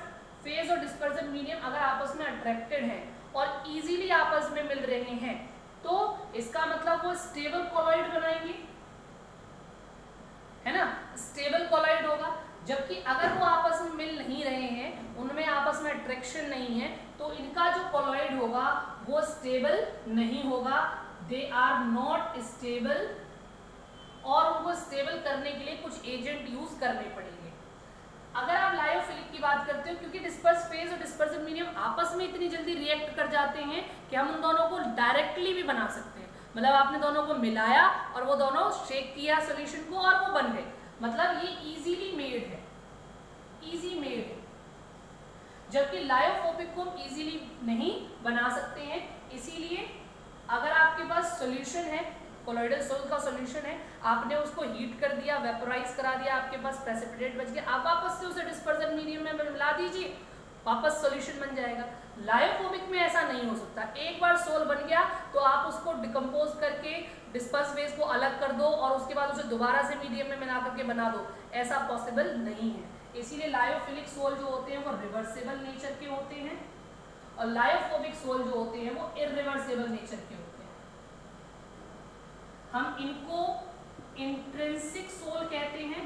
फेज और डिस्पर्जन मीडियम अगर आपस में अट्रैक्टेड है और इजीली आपस में मिल रहे हैं, तो इसका मतलब वो स्टेबल कॉलॉइड बनाएंगे, है ना, स्टेबल कॉलॉइड होगा। जबकि अगर वो आपस में मिल नहीं रहे हैं, उनमें आपस में अट्रैक्शन नहीं है, तो इनका जो कॉलॉइड होगा वो स्टेबल नहीं होगा, दे आर नॉट स्टेबल, और उनको स्टेबल करने के लिए कुछ एजेंट यूज करने पड़ेंगे। अगर आप लायोफिलिक की बात करते हो, क्योंकि डिस्पर्स फेज और डिस्पर्जन मीडियम आपस में इतनी जल्दी रिएक्ट कर जाते हैं कि हम उन दोनों को डायरेक्टली भी बना सकते हैं, मतलब आपने दोनों को मिलाया और वो दोनों शेक किया सॉल्यूशन को और वो बन गए, मतलब ये इजीली मेड है, इजी मेड है। जबकि लायोफोबिक को हम इजीली नहीं बना सकते हैं, इसीलिए अगर आपके पास सॉल्यूशन है, कोलोइडल सोल का सॉल्यूशन है, आपने उसको हीट कर दिया, वेपोराइज करा दिया, आपके पास प्रेसिपिटेट बच गया, आप वापस से उसे डिस्पर्जन मीडियम में मिला दीजिए, वापस सॉल्यूशन बन जाएगा। लायोफोबिक में ऐसा नहीं हो सकता, एक बार सोल बन गया तो आप उसको डिकम्पोज करके डिस्पर्स फेज को अलग कर दो और उसके बाद उसे दोबारा से मीडियम में मिला करके बना दो, ऐसा पॉसिबल नहीं है। इसीलिए लायोफिलिक सोल जो होते हैं वो रिवर्सेबल नेचर के होते हैं और लायोफोबिक सोल जो होते हैं वो इररिवर्सेबल नेचर के होते हैं। हम इनको इंट्रिंसिक सोल कहते हैं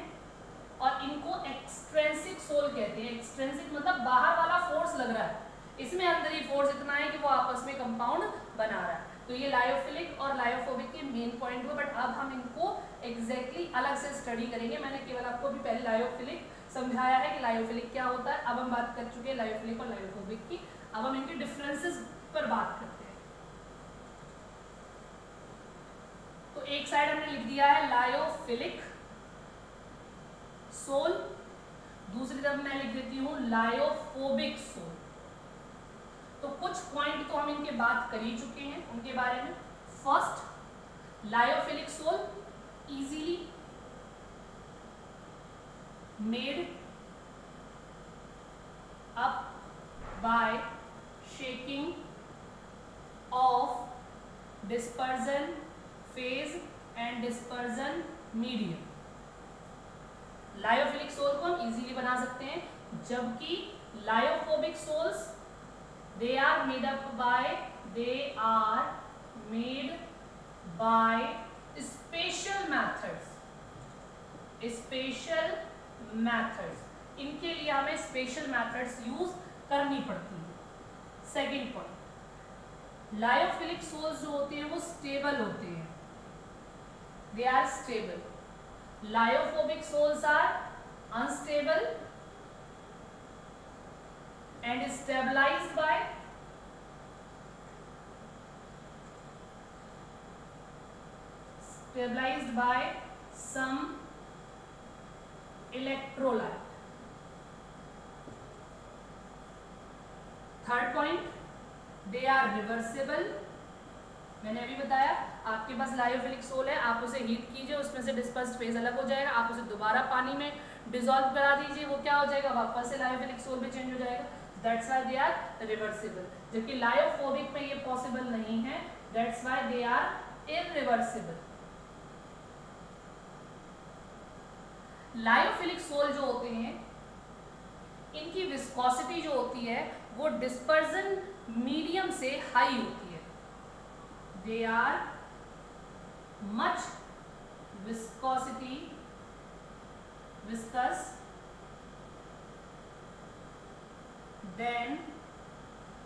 और इनको एक्सट्रिंसिक सोल कहते हैं। एक्सट्रिंसिक मतलब बाहर वाला फोर्स लग रहा है, इसमें अंदर ही फोर्स इतना है कि वो आपस में कंपाउंड बना रहा है। तो ये लायोफिलिक और लायोफोबिक के मेन पॉइंट हुए, बट अब हम इनको एग्जैक्टली अलग से स्टडी करेंगे। मैंने केवल आपको अभी पहले लायोफिलिक समझाया है कि लायोफिलिक क्या होता है, अब हम बात कर चुके हैं लायोफिलिक और लायोफोबिक की। अब हम इनके डिफरेंसेस पर बात करते हैं। तो एक साइड हमने लिख दिया है लायोफिलिक सोल, दूसरी तरफ मैं लिख देती हूं लायोफोबिक सोल। तो कुछ पॉइंट तो हम इनके बात कर ही चुके हैं उनके बारे में। First, lyophilic sol easily made up by shaking of dispersion phase and dispersion medium। Lyophilic sol को हम इजीली बना सकते हैं, जबकि lyophobic sols they are made by special methods। इनके लिए हमें स्पेशल मेथड्स यूज करनी पड़ती है। सेकेंड पॉइंट, लायोफिलिक सोल्स जो होते हैं वो स्टेबल होते हैं, they are stable. Lyophobic sols are unstable and stabilized by some electrolyte। Third point, they are reversible. मैंने अभी बताया आपके पास लायोफिलिक सोल है, आप उसे हीट कीजिए, उसमें से डिस्पर्स्ड फेज अलग हो जाएगा, आप उसे दोबारा पानी में डिसॉल्व करा दीजिए, वो क्या हो जाएगा, वापस से लायोफिलिक सोल में चेंज हो जाएगा। That's why they are reversible. जबकि लायोफोबिक में ये पॉसिबल नहीं है, that's why they are irreversible. Lyophilic sol जो होते हैं इनकी विस्कोसिटी जो होती है वो डिस्पर्जन मीडियम से हाई होती है, they are much viscous than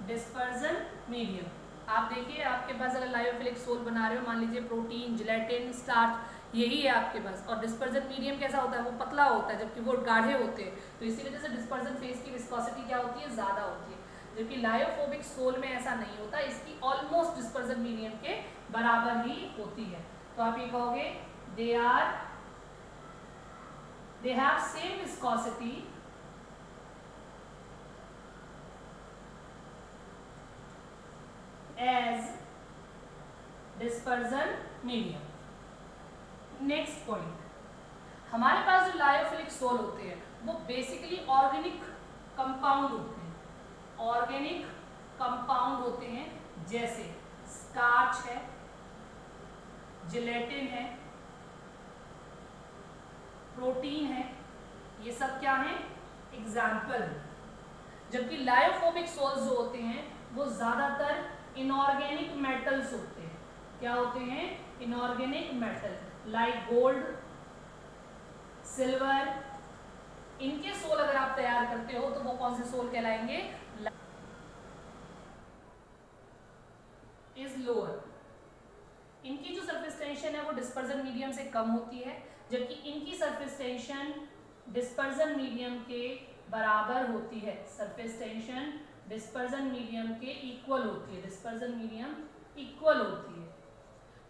dispersion medium. आप देखिए आपके पास अगर लायोफिलिक सोल बना रहे हो, मान लीजिए प्रोटीन, जिलेटिन, स्टार्च, यही है आपके पास, और डिस्पर्जन मीडियम कैसा होता है, वो पतला होता है, जबकि वो गाढ़े होते हैं, तो इसी वजह से डिस्पर्जन फेज की विस्कोसिटी क्या होती है, ज्यादा होती है। जबकि लायोफोबिक सोल में ऐसा नहीं होता, इसकी ऑलमोस्ट डिस्पर्जन मीडियम के बराबर ही होती है। तो आप ये कहोगे they have same viscosity as dispersion medium. Next point, हमारे पास जो लायोफिलिक सोल होते हैं वो बेसिकली ऑर्गेनिक कंपाउंड होते हैं, ऑर्गेनिक कंपाउंड होते हैं, जैसे स्टार्च है, जिलेटिन है, प्रोटीन है, ये सब क्या है, एग्जाम्पल। जबकि लायोफोबिक सोल्स जो होते हैं वो ज्यादातर इनऑर्गेनिक मेटल्स होते हैं। क्या होते हैं, inorganic metal, like gold, silver. इनके सोल अगर आप तैयार करते हो तो वो कौन से सोल कहलाएंगे, इज लोअर। इनकी जो सरफेस टेंशन है वो डिस्पर्जन मीडियम से कम होती है, जबकि इनकी सरफेस टेंशन डिस्पर्जन मीडियम के बराबर होती है। सरफेस टेंशन डिस्पर्जन मीडियम के इक्वल होती है, डिस्पर्जन मीडियम इक्वल होती है।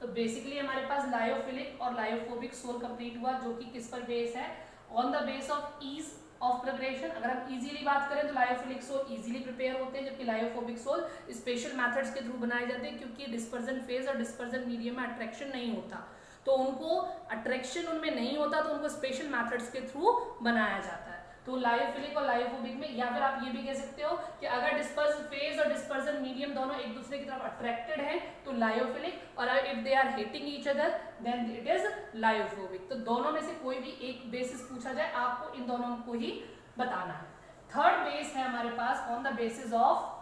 तो बेसिकली हमारे पास लायोफिलिक और लायोफोबिक सोल कंप्लीट हुआ, जो कि किस पर बेस है, on the base of ease of preparation. अगर हम इजीली बात करें तो लायोफिलिक सोल इजीली प्रिपेयर होते हैं, जबकि लायोफोबिक सोल स्पेशल मेथड्स के थ्रू बनाए जाते हैं, क्योंकि डिस्पर्जन फेज और डिस्पर्जन मीडियम में अट्रैक्शन नहीं होता, तो उनको अट्रैक्शन उनमें नहीं होता, तो उनको स्पेशल मेथड्स के थ्रू बनाया जाता है। तो लायोफिलिक और लायोफोबिक में, या फिर आप ये भी कह सकते हो कि अगर डिस्पर्स फेज और डिस्पर्जन मीडियम दोनों एक दूसरे की तरफ अट्रैक्टेड है तो लायोफिलिक, और if they are hitting each other then it is lyophobic. तो दोनों में से कोई भी एक बेसिस पूछा जाए, आपको इन दोनों को ही बताना है। थर्ड बेस है हमारे पास on the basis of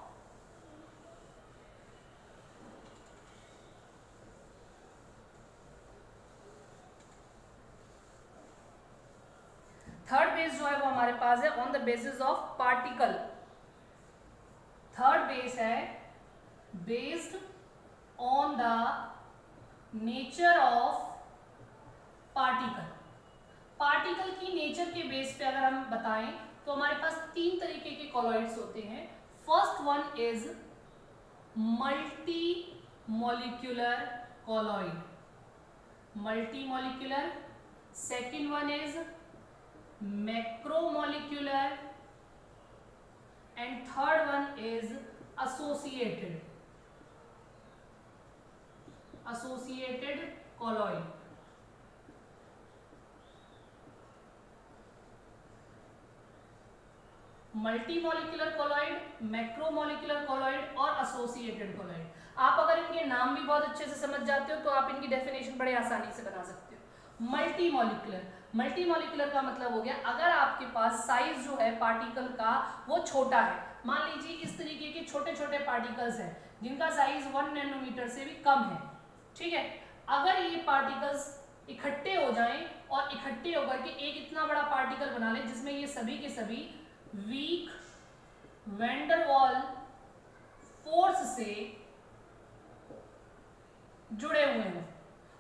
third base जो है वो हमारे पास है on the basis of particle. Third base है based on the nature of particle. Particle की नेचर के बेस पे अगर हम बताएं तो हमारे पास तीन तरीके के कॉलॉइड्स होते हैं। First one is multi molecular colloid, multi molecular. Second one is macromolecular and third one is associated colloid। Multi molecular colloid, macromolecular colloid और एसोसिएटेड कॉलॉइड। आप अगर इनके नाम भी बहुत अच्छे से समझ जाते हो तो आप इनकी डेफिनेशन बड़े आसानी से बना सकते हो। मल्टी मॉलिक्यूलर, मल्टी मॉलिक्यूलर का मतलब हो गया अगर आपके पास साइज जो है पार्टिकल का वो छोटा है, मान लीजिए इस तरीके के छोटे छोटे पार्टिकल्स हैं जिनका साइज 1 नैनोमीटर से भी कम है, ठीक है। अगर ये पार्टिकल्स इकट्ठे हो जाएं और इकट्ठे होकर के एक इतना बड़ा पार्टिकल बना लें जिसमें ये सभी के सभी वीक वैन डर वाल फोर्स से जुड़े हुए हैं,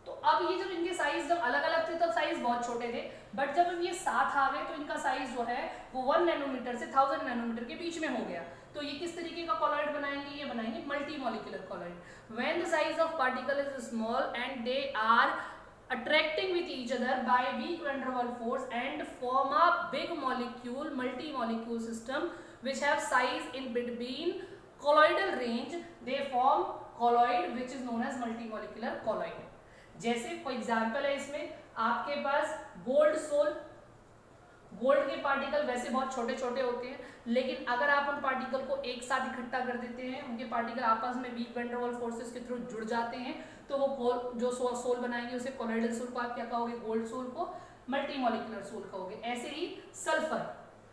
तो अब ये जब इनके साइज जब अलग अलग थे तब साइज बहुत छोटे थे, बट जब ये साथ आ गए तो इनका साइज जो है वो 1 नैनोमीटर से 1000 नैनोमीटर के बीच में हो गया। तो ये किस तरीके का कॉलॉइड बनाएंगे, ये बनाएंगे multi molecular colloid. When the size of particle is small and they are attracting with each other by weak van der Waals force and form a big molecule multi-molecule system which have size in between colloidal range, they form colloid which is known as multi-molecular colloid। जैसे for example है इसमें आपके पास gold soul, gold के particle वैसे बहुत छोटे छोटे होते हैं, लेकिन अगर आप उन पार्टिकल को एक साथ इकट्ठा कर देते हैं, उनके पार्टिकल आपस में weak van der Waals forces के थ्रू जुड़ जाते हैं, तो वो जो सोल बनाएंगे उसे कोलोइडल सोल को आप क्या कहोगे, गोल्ड सोल को मल्टी मॉलिक्यूलर सोल कहोगे। ऐसे ही सल्फर,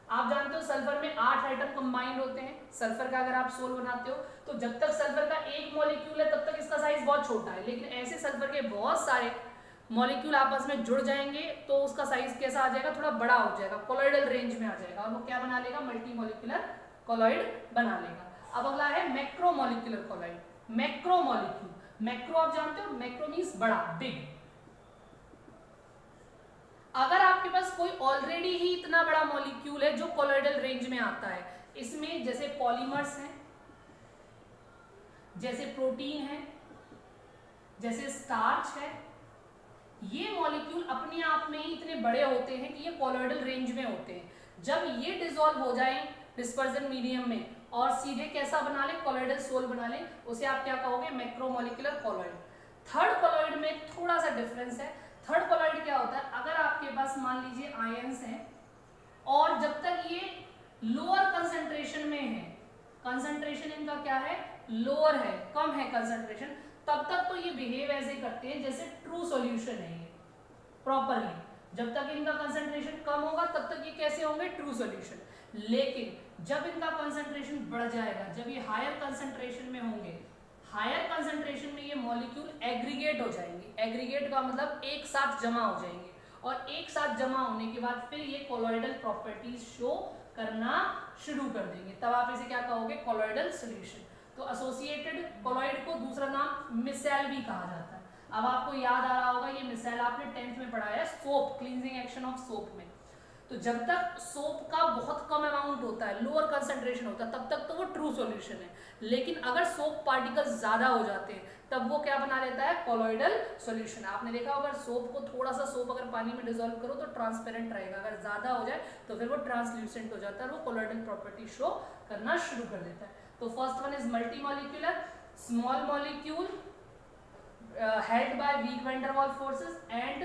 आप जानते हो सल्फर में 8 आइटम कंबाइंड होते हैं। सल्फर का अगर आप सोल बनाते हो तो जब तक सल्फर का एक मॉलिक्यूल है तब तक इसका साइज बहुत छोटा है, लेकिन ऐसे सल्फर के बहुत सारे मॉलिक्यूल आपस में जुड़ जाएंगे तो उसका साइज कैसा आ जाएगा, थोड़ा बड़ा हो जाएगा, कोलोइडल रेंज में आ जाएगा और वो क्या बना लेगा, मल्टी मॉलिक्यूलर कोलोइड बना लेगा। अब अगला है मैक्रोमोलिक्यूलर कोलोइड। मैक्रोमोलिक्यूल, मैक्रो आप जानते हो, मैक्रो मींस बड़ा, बिग। अगर आपके पास कोई ऑलरेडी ही इतना बड़ा मॉलिक्यूल है जो कोलोइडल रेंज में आता है, इसमें जैसे पॉलीमर्स हैं, जैसे प्रोटीन है, जैसे स्टार्च है, ये मॉलिक्यूल अपने आप में ही इतने बड़े होते हैं कि ये कोलोइडल रेंज में होते हैं। जब ये डिसॉल्व हो जाए डिस्पर्जन मीडियम में और सीधे कैसा बना ले, कोलोइडल सोल बना ले, उसे आप क्या कहोगे, मैक्रोमोलिक्यूलर कोलोइड। थर्ड कोलॉइड में थोड़ा सा डिफरेंस है। थर्ड कोलॉइड क्या होता है, अगर आपके पास मान लीजिए आयंस हैं और जब तक ये लोअर कंसंट्रेशन में है, कंसंट्रेशन इनका क्या है, लोअर है, कम है कंसंट्रेशन, तब तक तो ये बिहेव ऐसे करते हैं जैसे ट्रू सॉल्यूशन है ये प्रॉपरली। जब तक इनका कंसंट्रेशन कम होगा तब तक ये कैसे होंगे, ट्रू सॉल्यूशन। लेकिन जब इनका कंसंट्रेशन बढ़ जाएगा, जब ये हायर कंसंट्रेशन में होंगे, हायर कंसंट्रेशन में ये मॉलिक्यूल एग्रीगेट हो जाएंगे। एग्रीगेट का मतलब एक साथ जमा हो जाएंगे, और एक साथ जमा होने के बाद फिर ये कोलॉइडल प्रॉपर्टीज शो करना शुरू कर देंगे, तब आप इसे क्या कहोगे, कोलॉइडल सॉल्यूशन। तो एसोसिएटेड कोलॉइड को दूसरा नाम मिसेल भी कहा जाता है। अब आपको याद आ रहा होगा ये मिसेल आपने 10th में पढ़ा है, soap, cleansing action of soap में। तो जब तक सोप का बहुत कम अमाउंट होता है, लोअर कंसंट्रेशन होता है, तब तक तो वो ट्रू सॉल्यूशन है। लेकिन अगर सोप पार्टिकल्स ज्यादा हो जाते हैं तब वो क्या बना लेता है, कोलॉइडल सॉल्यूशन। आपने देखा होगा सोप को, थोड़ा सा सोप अगर पानी में डिसॉल्व करो तो ट्रांसपेरेंट रहेगा, अगर ज्यादा हो जाए तो फिर वो ट्रांसल्यूसेंट हो जाता है और वो कोलॉइडल प्रॉपर्टी शो करना शुरू कर देता है। तो first one is multi molecular, small molecule held by weak van der Waals forces and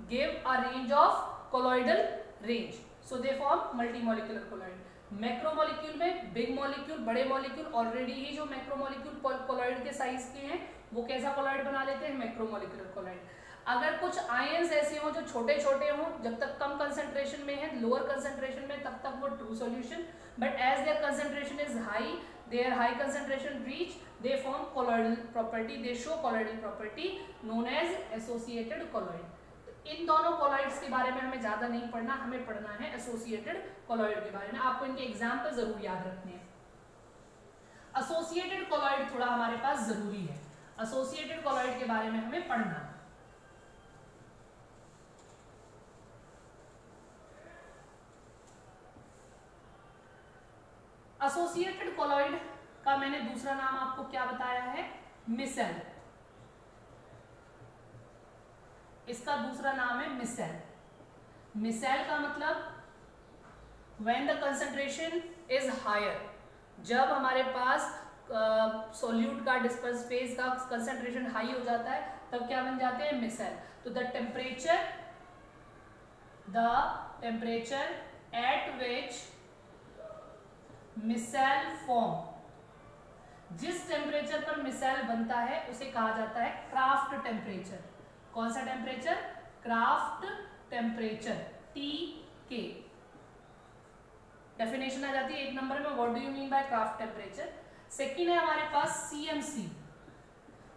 give a range of colloidal range, so they form multimolecular colloid. Macromolecule में बिग मॉलिक्यूल, बड़े molecule, already ही जो macromolecule colloid के size के हैं वो कैसा colloid बना लेते हैं, मैक्रोमोलिक्यूलर कोलॉइड। अगर कुछ आयंस ऐसे हों जो छोटे छोटे हों, जब तक कम कंसंट्रेशन में है, लोअर कंसंट्रेशन में, तब तक वो true solution, but as their concentration is high, their high concentration reach, they form colloidal property, they show colloidal property known as associated colloid. तो इन दोनों colloids के बारे में हमें ज्यादा नहीं पढ़ना, हमें पढ़ना है associated colloid के बारे में। आपको इनके एग्जाम्पल जरूर याद रखने हैं। associated colloid थोड़ा हमारे पास जरूरी है, associated colloid के बारे में हमें पढ़ना है। एसोसिएटेड कोलॉइड का मैंने दूसरा नाम आपको क्या बताया है, मिसेल। इसका दूसरा नाम है मिसेल। मिसेल का मतलब when the concentration is higher, जब हमारे पास सोल्यूट का डिस्पर्स फेज का कंसंट्रेशन हाई हो जाता है तब क्या बन जाते हैं, मिसेल। तो the temperature at which micelle form, जिस टेम्परेचर पर मिसेल बनता है उसे कहा जाता है क्राफ्ट टेम्परेचर। कौन सा temperature, Krafft temperature, TK। Definition आ जाती है 1 नंबर में, what do you mean by Krafft temperature. Second है हमारे पास CMC।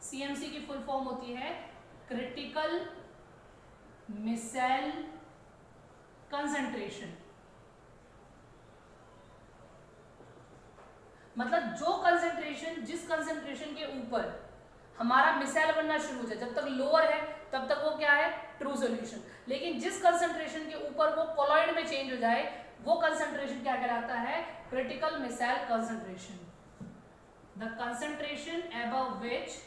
CMC की फुल फॉर्म होती है क्रिटिकल मिसेल कंसंट्रेशन। मतलब जो कंसंट्रेशन, जिस कंसंट्रेशन के ऊपर हमारा मिसेल बनना शुरू हो जाए, जब तक लोअर है तब तक वो क्या है, ट्रू सॉल्यूशन। लेकिन जिस कंसंट्रेशन के ऊपर वो कोलॉइड में चेंज हो जाए वो कंसंट्रेशन क्या कहलाता है, critical micelle concentration. The concentration above which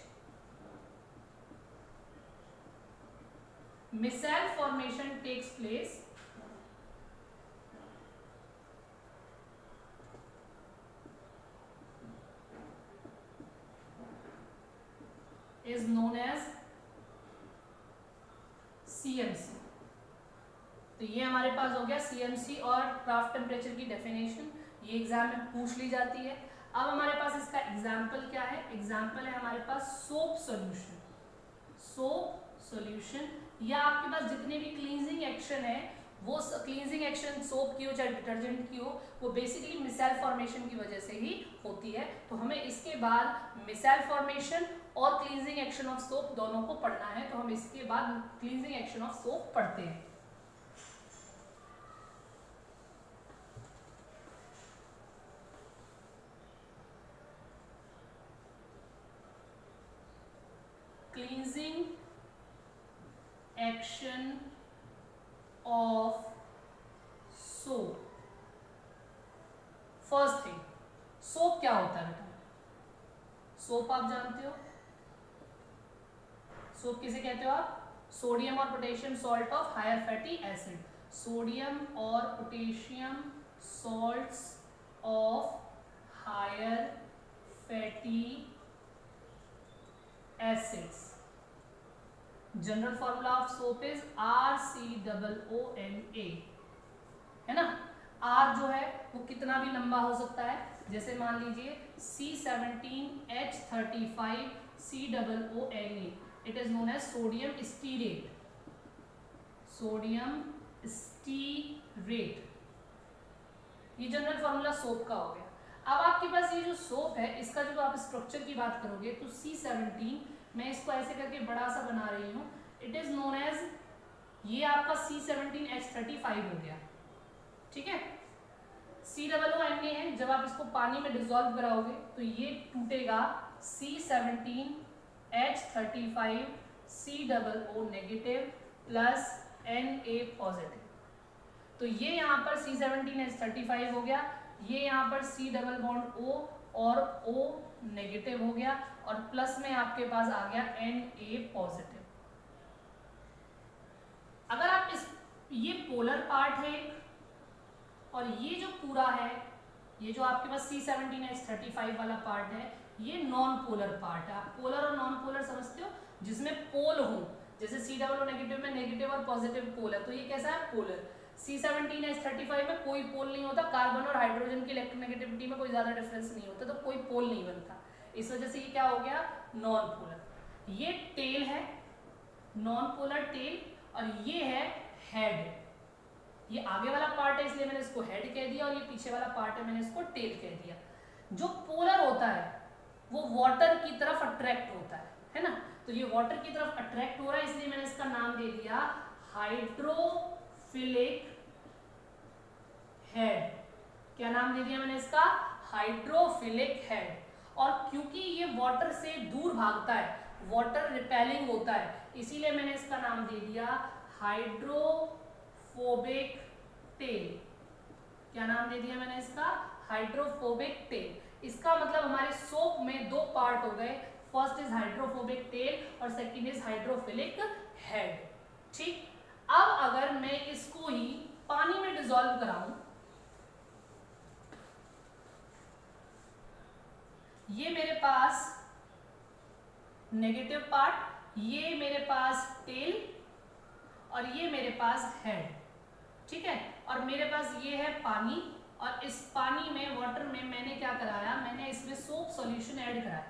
micelle formation takes place is known as CMC। तो ये हमारे पास हो गया CMC और क्राफ्ट टेम्परेचर की डेफिनेशन, ये एग्जाम में पूछ ली जाती है। अब हमारे पास इसका एग्जाम्पल क्या है, एग्जाम्पल है हमारे पास सोप सॉल्यूशन। सोप सॉल्यूशन या आपके पास जितने भी क्लींजिंग एक्शन है, वो क्लींजिंग एक्शन सोप की हो चाहे डिटर्जेंट की हो, वो बेसिकली मिसेल फॉर्मेशन की वजह से ही होती है। तो हमें इसके बाद मिसेल फॉर्मेशन और क्लींजिंग एक्शन ऑफ सोप दोनों को पढ़ना है, तो हम इसके बाद क्लींजिंग एक्शन ऑफ सोप पढ़ते हैं। Cleansing action of soap. First thing, soap क्या होता है बेटा, सोप आप जानते हो, सोप किसे कहते हो आप, सोडियम और potassium salt of higher fatty acid. Sodium और potassium salts of higher fatty acids general formula of soap is RCOONA, है ना। R जो है वो कितना भी लंबा हो सकता है, जैसे मान लीजिए C17H35COONA, it is known as sodium stearate, sodium stearate. ये जनरल फॉर्मूला सोप का हो गया। अब आपके पास ये जो सोप है इसका जो आप स्ट्रक्चर की बात करोगे तो C17, मैं इसको ऐसे करके बड़ा सा बना रही हूँ, इट इज नोन एज, ये आपका C17H35 हो गया, ठीक है। COONA है, जब आप इसको पानी में डिसॉल्व कराओगे तो ये टूटेगा C17H35 COO negative plus Na positive. तो ये यहाँ पर C17H35 हो गया, ये यहाँ पर C डबल बॉन्ड O और O नेगेटिव हो गया, और प्लस में आपके पास आ गया Na पॉजिटिव। अगर आप इस, ये पोलर पार्ट है और ये जो पूरा है, ये जो आपके पास C17H35 वाला पार्ट है, ये नॉन पोलर पार्ट है। आप पोलर और नॉन पोलर समझते हो, जिसमें पोल हो, जैसे C नेगेटिव में नेगेटिव और पॉजिटिव पोल है, तो ये कैसा है, पोलर। C17H35 में कोई पोल नहीं होता, कार्बन और हाइड्रोजन की इलेक्ट्रोनेगेटिविटी में कोई ज्यादा डिफरेंस नहीं होता, तो कोई पोल नहीं बनता, इस वजह से ये क्या हो गया, नॉन पोलर। ये टेल है, नॉन पोलर टेल, और ये है हेड। ये आगे वाला पार्ट है इसलिए मैंने इसको हेड कह दिया, और ये पीछे वाला पार्ट है मैंने इसको टेल कह दिया। जो पोलर होता है वो वाटर की तरफ अट्रैक्ट होता है ना, तो ये वाटर की तरफ अट्रैक्ट हो रहा है, इसलिए मैंने इसका नाम दे दिया हाइड्रोफिलिक हेड। क्या नाम दे दिया मैंने इसका, हाइड्रोफिलिक हेड। और क्योंकि ये वाटर से दूर भागता है, वाटर रिपेलिंग होता है, इसीलिए मैंने इसका नाम दे दिया हाइड्रोफोबिक टेल। क्या नाम दे दिया मैंने इसका, हाइड्रोफोबिक टेल। इसका मतलब हमारे सोप में दो पार्ट हो गए, फर्स्ट इज हाइड्रोफोबिक टेल और सेकंड इज हाइड्रोफिलिक हेड, ठीक। अब अगर मैं इसको ही पानी में डिसॉल्व कराऊं, ये मेरे पास नेगेटिव पार्ट, ये मेरे पास टेल, और ये मेरे पास हेड, ठीक है। और मेरे पास ये है पानी, और इस पानी में, वाटर में मैंने क्या कराया, मैंने इसमें सोप सॉल्यूशन ऐड कराया।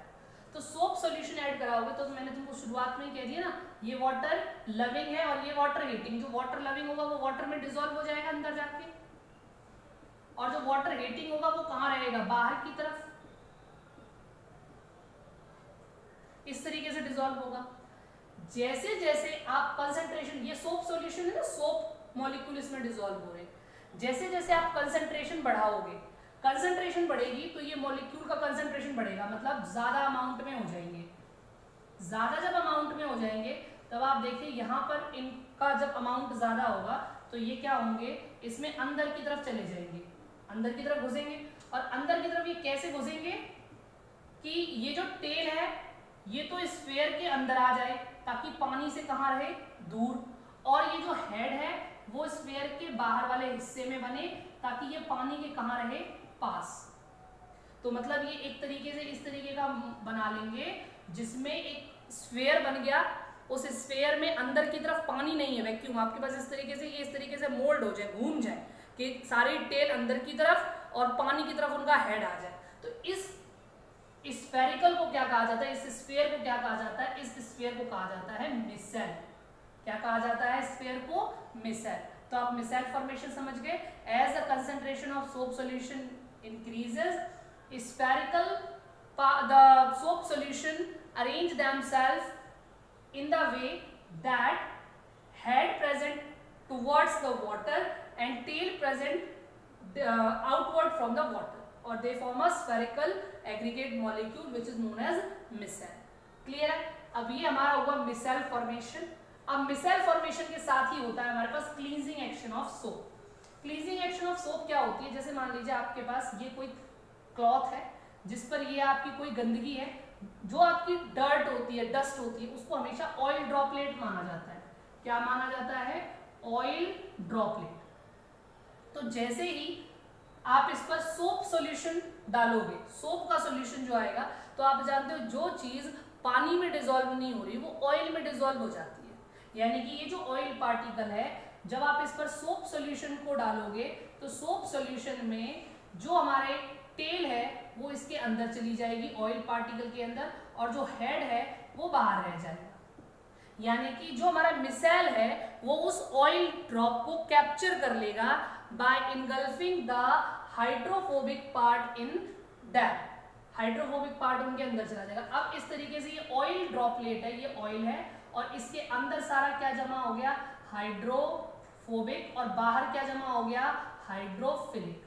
तो सोप सॉल्यूशन ऐड कराओगे तो मैंने तुमको शुरुआत में ही कह दिया ना, ये वाटर लविंग है और ये वाटर हीटिंग। जो वाटर लविंग होगा वो वाटर में डिसॉल्व हो जाएगा अंदर जाके, और जो वाटर हीटिंग होगा वो कहाँ रहेगा, बाहर की तरफ, इस तरीके से डिसॉल्व होगा। जैसे जैसे आप कंसंट्रेशन, ये सोप सॉल्यूशन है ना, सोप मॉलिक्यूल इसमें डिसॉल्व हो रहे हैं, जैसे जैसे आप कंसंट्रेशन बढ़ाओगे, कंसंट्रेशन बढ़ेगी तो ये मॉलिक्यूल का कंसंट्रेशन बढ़ेगा, मतलब ज्यादा अमाउंट में हो जाएंगे। ज्यादा जब अमाउंट में हो जाएंगे तब आप देखिए यहाँ पर इनका जब अमाउंट ज्यादा होगा तो ये क्या होंगे, इसमें अंदर की तरफ चले जाएंगे, अंदर की तरफ घुसेंगे। और अंदर की तरफ ये कैसे घुसेंगे कि ये जो टेल है ये तो स्फीयर के अंदर आ जाए ताकि पानी से कहाँ रहे, दूर, और ये जो हेड है वो स्फीयर के बाहर वाले हिस्से में बने ताकि ये पानी के कहाँ रहे, पास। तो मतलब ये एक तरीके से इस तरीके का बना लेंगे जिसमें एक स्फीयर बन गया, उस स्फीयर में अंदर की तरफ पानी नहीं है, वैक्यूम आपके पास इस तरीके से, ये इस तरीके से मोल्ड हो जाए, घूम जाए कि सारी टेल अंदर की तरफ और पानी की तरफ उनका हेड आ जाए। तो इस स्फेरिकल को क्या कहा जाता है, इस स्फीयर को क्या कहा जाता है, इस स्फीयर को कहा जाता है मिसेल। क्या कहा जाता है स्फीयर को, मिसेल। तो आप मिसेल फॉर्मेशन समझ गए। As the concentration of soap solution increases, spherical the soap solution arrange themselves in the way that head present towards the water and tail present outward from the water, or they form a spherical aggregate molecule which is known as micelle. Clear है। अब ये हमारा हुआ micelle formation। अब micelle formation के साथ ही होता है हमारे पास cleansing action of soap। Cleansing action of soap क्या होती है, जैसे मान लीजिए आपके पास ये कोई क्लॉथ है जिस पर ये आपकी कोई गंदगी है, जो आपकी डर्ट होती है, डस्ट होती है, उसको हमेशा ऑयल ड्रॉपलेट माना जाता है। क्या माना जाता है, ऑयल ड्रॉपलेट। तो जैसे ही आप इस पर सोप सॉल्यूशन डालोगे, सोप का सॉल्यूशन जो आएगा, तो आप जानते हो जो चीज पानी में डिसॉल्व नहीं हो रही वो ऑयल में डिसॉल्व हो जाती है। यानी कि ये जो ऑयल पार्टिकल है, जब आप इस पर सोप सॉल्यूशन को डालोगे तो सोप सॉल्यूशन में जो हमारे टेल है वो इसके अंदर चली जाएगी, ऑयल पार्टिकल के अंदर, और जो हेड है वो बाहर रह जाएगा। यानी कि जो हमारा मिसाइल है वो उस ऑयल ड्रॉप को कैप्चर कर लेगा by engulfing the hydrophobic part in that. Hydrophobic part उनके अंदर चला जाएगा। अब इस तरीके से ये ऑयल ड्रॉपलेट है, ये ऑयल है और इसके अंदर सारा क्या जमा हो गया, हाइड्रोफोबिक, और बाहर क्या जमा हो गया, हाइड्रोफिलिक,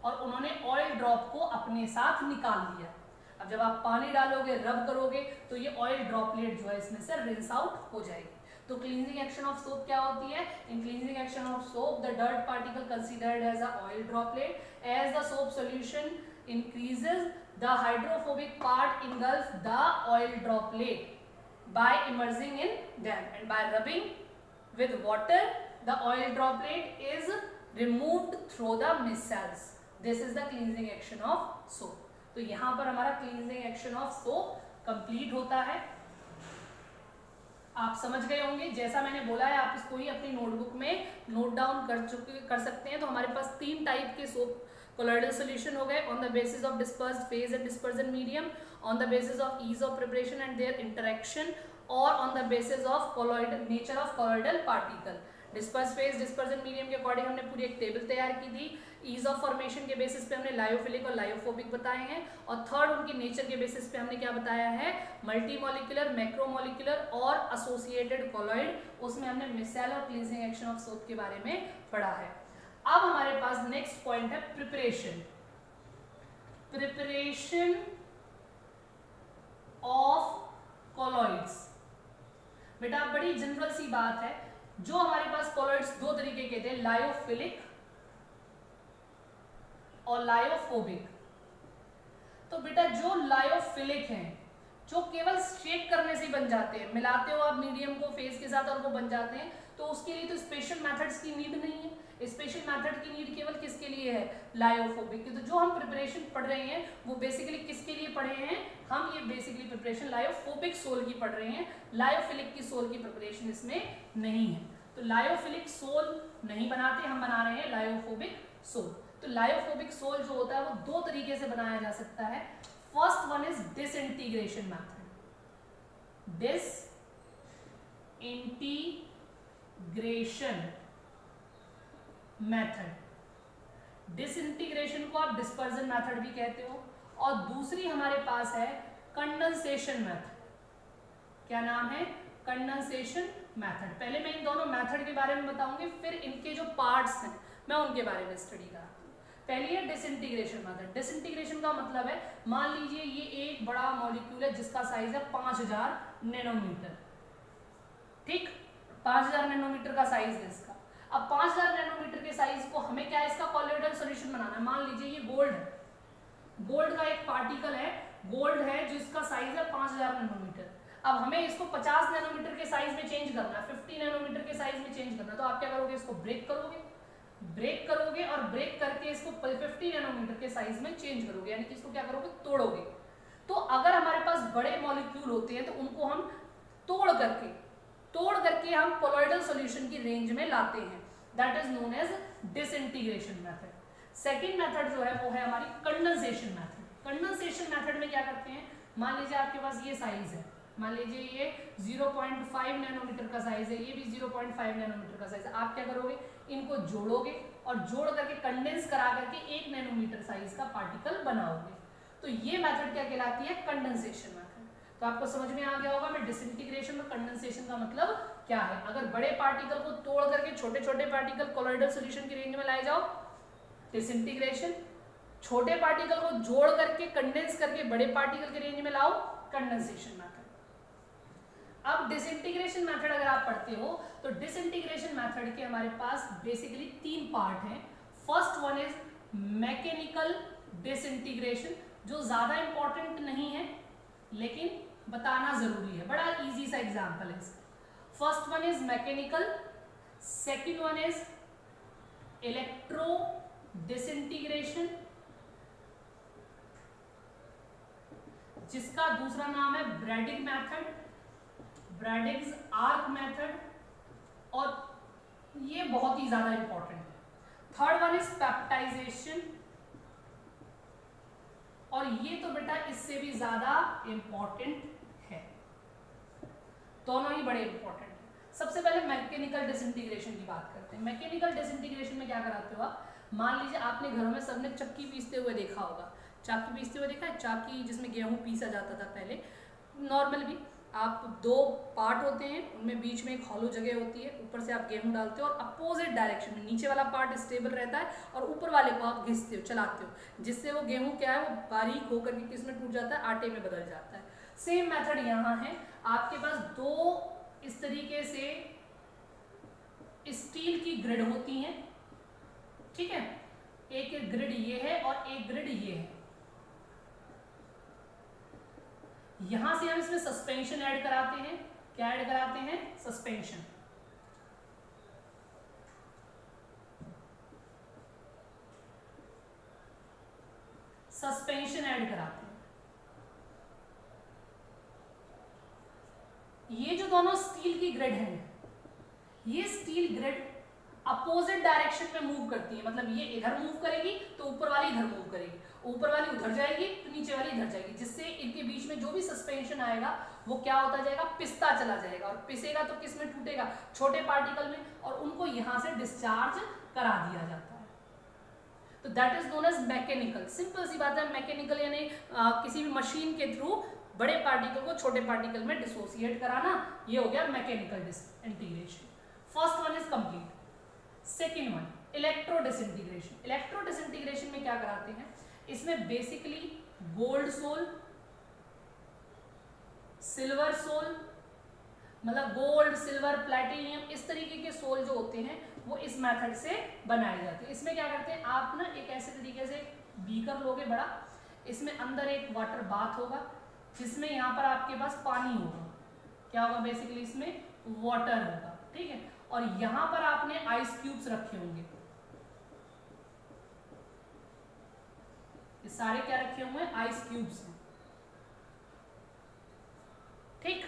और उन्होंने ऑयल ड्रॉप को अपने साथ निकाल दिया। अब जब आप पानी डालोगे, रब करोगे, तो ये ऑयल ड्रॉपलेट जो है इसमें से रिंस आउट हो जाएगी। तो क्लींजिंग एक्शन ऑफ सोप क्या होती है, in cleansing action of soap the dirt particle considered as a oil droplet, as the soap solution increases the hydrophobic part engulf the oil droplet by immersing in them, and by rubbing with water the oil droplet is removed through the micelles. This is the cleansing action of soap. तो यहाँ पर हमारा cleansing action of soap complete होता है। आप समझ गए होंगे, जैसा मैंने बोला है आप इसको ही अपनी नोटबुक में नोट डाउन कर सकते हैं। तो हमारे पास 3 टाइप के सोप कोलॉइडल सॉल्यूशन हो गए, on the basis of dispersed phase and dispersion medium, on the basis of ease of preparation and their interaction, और on the basis of colloidal nature of colloidal particle. Disperse phase dispersion medium के according हमने पूरी एक table तैयार की थी। Ease of formation के basis पे हमने लायोफिलिक और लायोफोबिक बताए हैं, और थर्ड उनकी नेचर के बेसिस पे हमने क्या बताया है, मल्टीमोलिकुलर, मैक्रोमोलिकुलर और एसोसिएटेड कोलॉइड। उसमें हमने मिसाइल और क्लींजिंग एक्शन ऑफ सोप के बारे में पढ़ा है। अब हमारे पास नेक्स्ट पॉइंट है प्रिपरेशन। Preparation of colloids. बेटा बड़ी जनरल सी बात है, जो हमारे पास कोलॉइड्स 2 तरीके के थे, लायोफिलिक और लायोफोबिक। तो बेटा जो लायोफिलिक हैं, जो केवल शेक करने से ही बन जाते हैं, मिलाते हो आप मीडियम को फेज के साथ और वो बन जाते हैं, तो उसके लिए तो स्पेशल मेथड्स की नीड नहीं है। स्पेशल मेथड की नीड केवल किसके लिए है, लायोफोबिक की। तो जो हम प्रिपरेशन पढ़ रहे हैं वो बेसिकली किसके लिए पढ़े हैं हम, ये बेसिकली प्रिपरेशन लायोफोबिक सोल की पढ़ रहे हैं। लायोफिलिक की सोल की प्रिपरेशन इसमें नहीं है। तो लायोफिलिक सोल नहीं बनाते, हम बना रहे हैं लायोफोबिक सोल। तो लायोफोबिक सोल जो होता है वो 2 तरीके से बनाया जा सकता है। First one is disintegration method. Disintegration method. Disintegration को आप डिस्पर्जन मेथड भी कहते हो। और दूसरी हमारे पास है कंडेंसेशन मेथड। क्या नाम है, कंडेंसेशन मेथड। पहले मैं इन दोनों मेथड के बारे में बताऊंगी, फिर इनके जो पार्ट्स हैं मैं उनके बारे में स्टडी कराऊंगी। पहली है डिसइंटीग्रेशन मेथड। डिसइंटीग्रेशन का मतलब है, मान लीजिए ये एक बड़ा मॉलिक्यूल है जिसका साइज है 5000 नैनोमीटर। ठीक, 5000 नैनोमीटर का साइज है इसका। अब 5000 नैनोमीटर के साइज को हमें क्या इसका कोलॉइडल सॉल्यूशन बनाना है। मान लीजिए ये गोल्ड है, गोल्ड का एक पार्टिकल है, गोल्ड है जिसका साइज है 5000 नैनोमीटर। अब हमें इसको 50 नैनोमीटर के साइज में चेंज करना है, 50 नैनोमीटर के साइज में चेंज करना है। तो आप क्या करोगे, इसको ब्रेक करोगे, ब्रेक करोगे और ब्रेक करके इसको 50 नैनोमीटर के साइज में चेंज करोगे, यानी कि इसको क्या करोगे, तोड़ोगे। तो अगर हमारे पास बड़े मॉलिक्यूल होते हैं तो उनको हम तोड़ करके हम कोलॉइडल सॉल्यूशन की रेंज में लाते हैं। That is known as disintegration method. Second method जो है वो है हमारी कंडेंसेशन मेथड। कंडेंसेशन मेथड में क्या करते हैं, मान लीजिए आपके पास ये साइज है, मान लीजिए ये 0.5 नैनोमीटर का साइज है, ये भी 0.5 नैनोमीटर का साइज है। आप क्या करोगे, इनको जोड़ोगे और जोड़ करके कंडेंस करा करके 1 नैनोमीटर साइज का पार्टिकल बनाओगे। तो ये मेथड क्या कहलाती है, कंडेंसेशन मेथड। तो आपको समझ में आ गया होगा मैं डिसइंटीग्रेशन और कंडेंसेशन का मतलब क्या है। अगर बड़े पार्टिकल को तोड़ करके छोटे छोटे पार्टिकल कोलॉइडल सॉल्यूशन की रेंज में लाए जाओ, डिसइंटीग्रेशन। छोटे पार्टिकल को जोड़ करके कंडेंस करके बड़े पार्टिकल की रेंज में लाओ, कंडेंसेशन मेथड। अब डिसइंटीग्रेशन मेथड अगर आप पढ़ते हो तो डिसइंटीग्रेशन मेथड के हमारे पास बेसिकली 3 पार्ट हैं। First one is mechanical disintegration, जो ज्यादा इंपॉर्टेंट नहीं है लेकिन बताना जरूरी है, बड़ा इजी सा एग्जांपल है इसका। First one is mechanical, second one is electro disintegration, जिसका दूसरा नाम है ब्रैडिग मेथड, ब्रैडिग्स आर्क मेथड, और ये बहुत ही ज्यादा इंपॉर्टेंट है। थर्ड वन इज पेप्टाइजेशन, और ये तो बेटा इससे भी ज्यादा इंपॉर्टेंट है, दोनों ही बड़े इंपॉर्टेंट है। सबसे पहले मैकेनिकल डिसइंटीग्रेशन की बात करते हैं। मैकेनिकल डिसइंटीग्रेशन में क्या कराते हो आप? मान लीजिए आपने घरों में सबने चक्की पीसते हुए देखा होगा, चाकी पीसते हुए देखा है, चाकी जिसमें गेहूं पीसा जाता था पहले। नॉर्मल भी आप दो पार्ट होते हैं, उनमें बीच में एक हॉलो जगह होती है, ऊपर से आप गेहूं डालते हो और अपोजिट डायरेक्शन में नीचे वाला पार्ट स्टेबल रहता है और ऊपर वाले को आप घिसते हो, चलाते हो, जिससे वो गेहूं क्या है, वो बारीक होकर के किस में टूट जाता है, आटे में बदल जाता है। सेम मेथड यहाँ है, आपके पास दो इस तरीके से स्टील की ग्रिड होती हैं, ठीक है, एक ग्रिड ये है और एक ग्रिड ये है। यहां से हम इसमें सस्पेंशन ऐड कराते हैं। क्या ऐड कराते हैं? सस्पेंशन। सस्पेंशन ऐड कराते हैं। ये जो दोनों स्टील की ग्रिड है, ये स्टील ग्रिड अपोजिट डायरेक्शन में मूव करती है, मतलब ये इधर मूव करेगी तो ऊपर वाली इधर मूव करेगी, ऊपर वाली उधर जाएगी तो नीचे वाली इधर जाएगी, जिससे इनके बीच में जो भी सस्पेंशन आएगा वो क्या होता जाएगा, पिसता चला जाएगा, और पिसेगा तो किस में टूटेगा, छोटे पार्टिकल में, और उनको यहां से डिस्चार्ज करा दिया जाता है। तो that is known as mechanical. Simple सी बात है, मैकेनिकल यानी किसी भी मशीन के थ्रू बड़े पार्टिकल को छोटे पार्टिकल में डिसोसिएट कराना, ये हो गया mechanical disintegration. First one is complete. Second one electro disintegration. Electro disintegration में क्या कराते हैं? इसमें basically gold sol, silver sol, मतलब गोल्ड, सिल्वर, प्लैटिनियम, इस तरीके के सोल जो होते हैं वो इस मेथड से बनाए जाते हैं। इसमें क्या करते हैं आप ना, एक ऐसे तरीके से बीकर लोगे बड़ा, इसमें अंदर एक वाटर बाथ होगा, जिसमें यहाँ पर आपके पास पानी होगा। क्या होगा? बेसिकली इसमें वाटर होगा, ठीक है, और यहां पर आपने आइस क्यूब्स रखे होंगे। ये सारे क्या रखे हुए हैं? आइस क्यूब्स हैं, ठीक।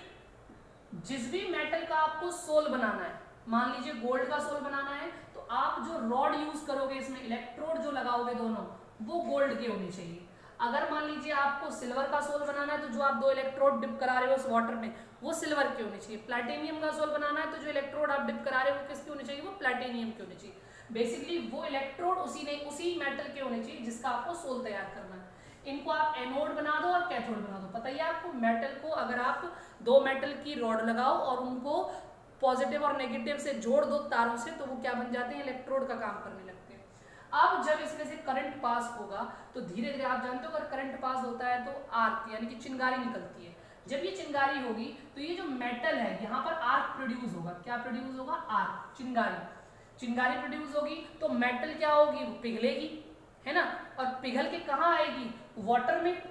जिस भी मेटल का आपको सोल बनाना है, मान लीजिए गोल्ड का सोल बनाना है, तो आप जो रॉड यूज करोगे, इसमें इलेक्ट्रोड जो लगाओगे दोनों, वो गोल्ड के होने चाहिए। अगर मान लीजिए आपको सिल्वर का सोल बनाना है, तो जो आप दो इलेक्ट्रोड डिप करा रहे हो उस वाटर में, वो सिल्वर के होने चाहिए। प्लैटिनियम का सोल बनाना है, तो जो इलेक्ट्रोड आप डिप करा रहे हो वो किसके होने चाहिए? वो प्लैटिनियम के होने चाहिए। बेसिकली वो इलेक्ट्रोड उसी मेटल के होने चाहिए जिसका आपको सोल तैयार करना है। इनको आप एनोड बना दो और कैथोड बना दो। पता ही है आपको, मेटल को अगर आप दो मेटल की रॉड लगाओ और उनको पॉजिटिव और नेगेटिव से जोड़ दो तारों से, तो वो क्या बन जाते हैं? इलेक्ट्रोड का काम करने लगते हैं। अब जब इसमें से करंट पास होगा तो धीरे धीरे, आप जानते हो अगर करंट पास होता है तो आर्क यानी कि चिंगारी निकलती है। जब ये चिंगारी होगी तो ये जो मेटल है यहाँ पर आर्क प्रोड्यूस होगा। क्या प्रोड्यूस होगा? आर्क, चिंगारी। चिंगारी प्रोड्यूस होगी तो मेटल क्या होगी? वो पिघलेगी, है ना, और पिघल के कहाँ आएगी? वाटर में।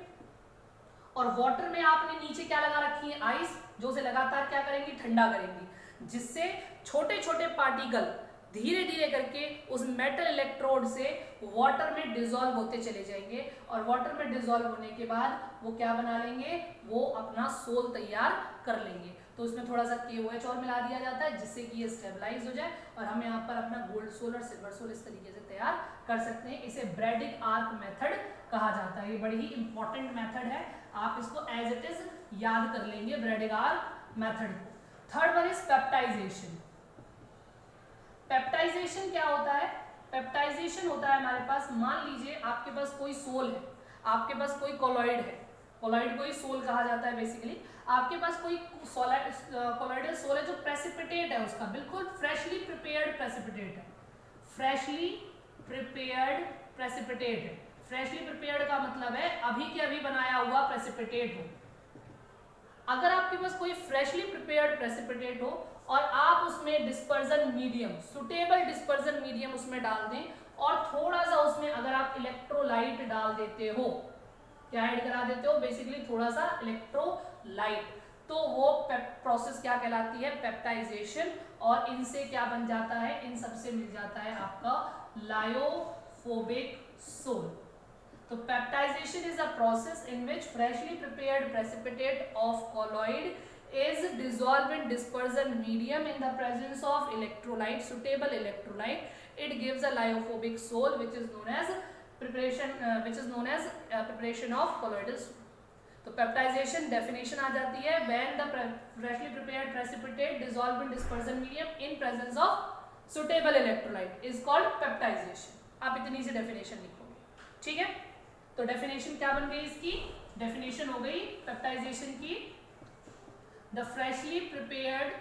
और वाटर में आपने नीचे क्या लगा रखी है? आइस, जो उसे लगातार क्या करेंगी? ठंडा करेंगी, जिससे छोटे छोटे पार्टिकल धीरे धीरे करके उस मेटल इलेक्ट्रोड से वाटर में डिसॉल्व होते चले जाएंगे, और वाटर में डिसॉल्व होने के बाद वो क्या बना लेंगे? वो अपना सोल तैयार कर लेंगे। तो उसमें थोड़ा सा KOH और मिला दिया जाता है, जिससे कि ये स्टेबलाइज हो जाए और हम यहाँ पर अपना गोल्ड सोल और सिल्वर सोल इस तरीके से तैयार कर सकते हैं। इसे ब्रैडिक आर्क मेथड कहा जाता है। ये बड़ी ही इंपॉर्टेंट मेथड है, आप इसको एज इट इज याद कर लेंगे, ब्रैडिक आर्क मेथड को। Third one is peptization. Peptization क्या होता है? पेप्टाइजेशन होता है हमारे पास, मान लीजिए आपके पास कोई सोल है, आपके पास कोई कोलॉइड है, कोलॉइड को ही सोल कहा जाता है बेसिकली। आपके पास कोई कोलॉइडल सोल है जो प्रेसिपिटेट है, उसका बिल्कुल फ्रेशली प्रिपेयर्ड प्रेसिपिटेट है। फ्रेशली प्रिपेयर्ड प्रेसिपिटेट है। फ्रेशली प्रिपेयर्ड का मतलब है अभी के अभी बनाया हुआ प्रेसिपिटेट हो। अगर आपके पास कोई फ्रेशली प्रिपेयर्ड प्रेसिपिटेट हो और आप उसमें dispersion medium, suitable dispersion medium उसमें डाल दें, और थोड़ा सा उसमें अगर आप इलेक्ट्रोलाइट डाल देते हो, क्या ऐड करा देते हो? बेसिकली थोड़ा सा इलेक्ट्रोलाइट, तो वो प्रोसेस क्या कहलाती है? पेप्टाइजेशन। और इनसे क्या बन जाता है? इन सबसे मिल जाता है आपका लायोफोबिक सोल। तो peptization is a process in which freshly prepared precipitate of colloid is dissolved in dispersion medium in the presence of electrolyte, suitable electrolyte. It gives a lyophobic sol, which is known as preparation of colloidal sol. तो peptization definition आ जाती है when the freshly prepared precipitate dissolved in dispersion medium in presence of suitable electrolyte is called peptization. आप इतनी सी definition लिखोगे, ठीक है. तो डेफिनेशन क्या बन गई इसकी? डेफिनेशन हो गई पेप्टाइजेशन की, the freshly prepared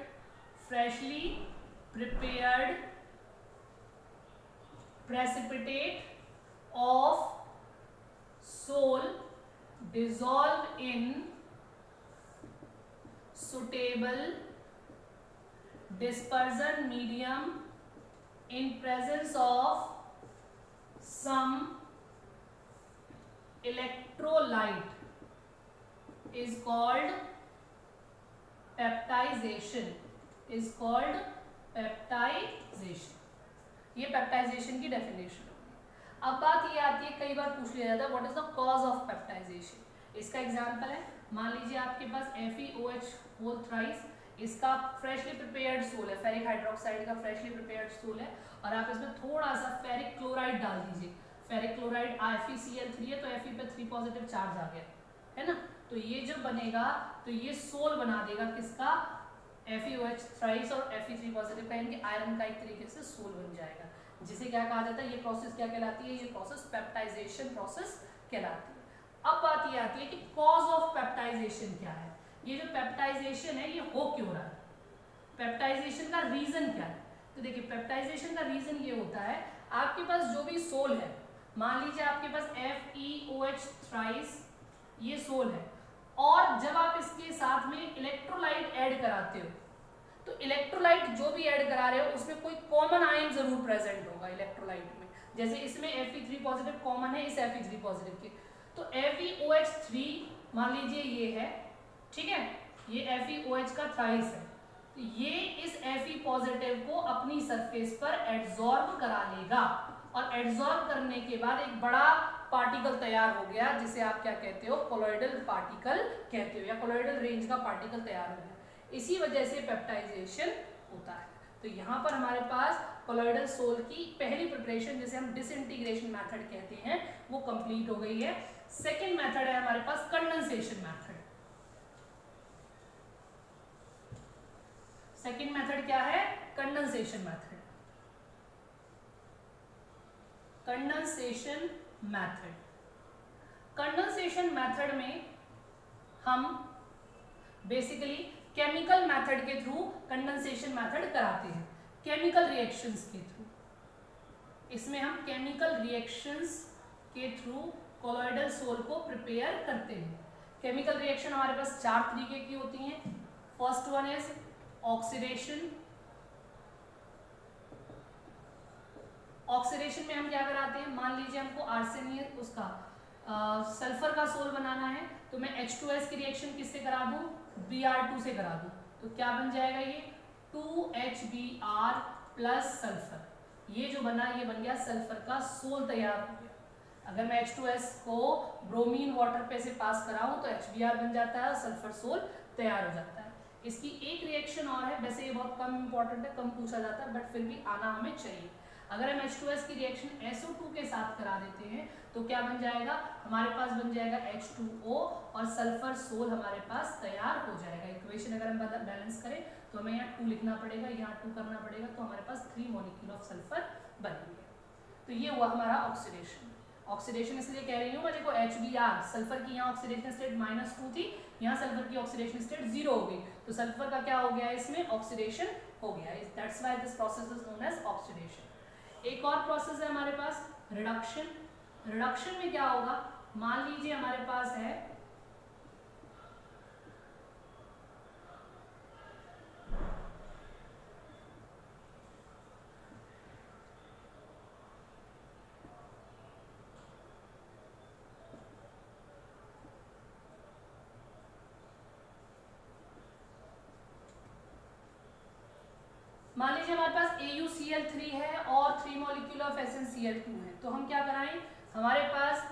precipitate of sol dissolved in suitable dispersion medium in presence of some electrolyte is called peptization. ये पेप्टाइजेशन की डेफिनेशन होगी. अब बात ये आती है, कई बार पूछ लिया जाता है what is the cause of peptization. इसका एग्जांपल है, मान लीजिए आपके पास FeOH होल थ्राइस, इसका फ्रेशली प्रिपेयर्ड सोल है, फेरिक हाइड्रोक्साइड का फ्रेशली प्रिपेयर्ड सोल है, और आप इसमें थोड़ा सा फेरिक क्लोराइड डाल दीजिए. फेरिक क्लोराइड FeCl3 है तो Fe पे 3 पॉजिटिव चार्ज आ गया है ना. तो ये जब बनेगा तो ये सोल बना देगा किसका? FeOH थ्राइस और Fe3 पॉजिटिव का, यानी आयरन का एक तरीके से सोल बन जाएगा, जिसे क्या कहा जाता है? ये प्रोसेस क्या कहलाती है? ये प्रोसेस पेप्टाइजेशन प्रोसेस कहलाती है. अब बात ये आती है कि कॉज ऑफ पेप्टाइजेशन क्या है. ये जो पेप्टाइजेशन है ये हो क्यों रहा है? पेप्टाइजेशन का रीजन क्या है? तो देखिए, पेप्टाइजेशन का रीजन ये होता है, आपके पास जो भी सोल है, मान लीजिए आपके पास FeOH थ्राइस ये सोल है, और जब आप इसके साथ में इलेक्ट्रोलाइट ऐड कराते हो, तो इलेक्ट्रोलाइट जो भी ऐड करा रहे हो उसमें कोई कॉमन आयन जरूर प्रेजेंट होगा इलेक्ट्रोलाइट में. जैसे इसमें Fe3 पॉजिटिव कॉमन है इस Fe3 पॉजिटिव के, तो FeOH3 मान लीजिए ये है, ठीक है, ये FeOH का थ्राइस है, तो ये इस Fe पॉजिटिव को अपनी सरफेस पर एड्सॉर्ब करा लेगा, और एड्सॉर्ब करने के बाद एक बड़ा पार्टिकल तैयार हो गया, जिसे आप क्या कहते हो? कोलॉइडल पार्टिकल कहते हो, या कोलॉइडल रेंज का पार्टिकल तैयार हो गया. इसी वजह से पेप्टाइजेशन होता है. तो यहाँ पर हमारे पास कोलॉइडल सोल की पहली प्रिपरेशन, जिसे हम डिसइंटीग्रेशन मेथड कहते हैं, वो कंप्लीट हो गई है. सेकेंड मेथड है हमारे पास कंडेंसेशन मेथड. सेकेंड मेथड क्या है? Condensation method. कंडेंसेशन मेथड में हम बेसिकली केमिकल मेथड के थ्रू कंडेंसेशन मेथड कराते हैं, केमिकल रिएक्शंस के थ्रू. इसमें हम केमिकल रिएक्शंस के थ्रू कोलॉइडल सोल को प्रिपेयर करते हैं. केमिकल रिएक्शन हमारे पास 4 तरीके की होती हैं. First one is oxidation. Oxidation में हम क्या कराते हैं? मान लीजिए हमको आर्सेनिक उसका सल्फर का सोल बनाना है, तो मैं H2S की रिएक्शन किससे करा दूं? Br2 से करा दूं. तो क्या बन जाएगा? ये 2HBr प्लस सल्फर. ये जो बना, ये बन गया सल्फर का सोल तैयार हो गया. अगर मैं H2S को ब्रोमीन वाटर पे से पास कराऊं तो HBr बन जाता है और सल्फर सोल तैयार हो जाता है. इसकी एक रिएक्शन और है, वैसे ये बहुत कम इंपॉर्टेंट है, कम पूछा जाता है, बट फिर भी आना हमें चाहिए. अगर हम H2S की रिएक्शन SO2 के साथ करा देते हैं तो क्या बन जाएगा? हमारे पास बन जाएगा H2O और सल्फर सोल हमारे पास तैयार हो जाएगा. इक्वेशन अगर हम बैलेंस करें तो हमें यहाँ 2 लिखना पड़ेगा, यहाँ 2 करना पड़ेगा, तो हमारे पास 3 मॉलिक्यूल ऑफ सल्फर बनेंगे. तो ये हुआ हमारा ऑक्सीडेशन. ऑक्सीडेशन इसलिए कह रही हूँ मैं, देखो HBr, सल्फर की यहाँ ऑक्सीडेशन स्टेट -2 थी, यहाँ सल्फर की ऑक्सीडेशन स्टेट 0 हो गई, तो सल्फर का क्या हो गया? इसमें ऑक्सीडेशन हो गया. That's why this process is known as oxidation. एक और प्रोसेस है हमारे पास रिडक्शन. रिडक्शन में क्या होगा? मान लीजिए हमारे पास है मान लीजिए हमारे पास AuCl3 है और 3 मॉलिक्यूल ऑफ SnCl2 है, तो हम क्या कराएं? हमारे पास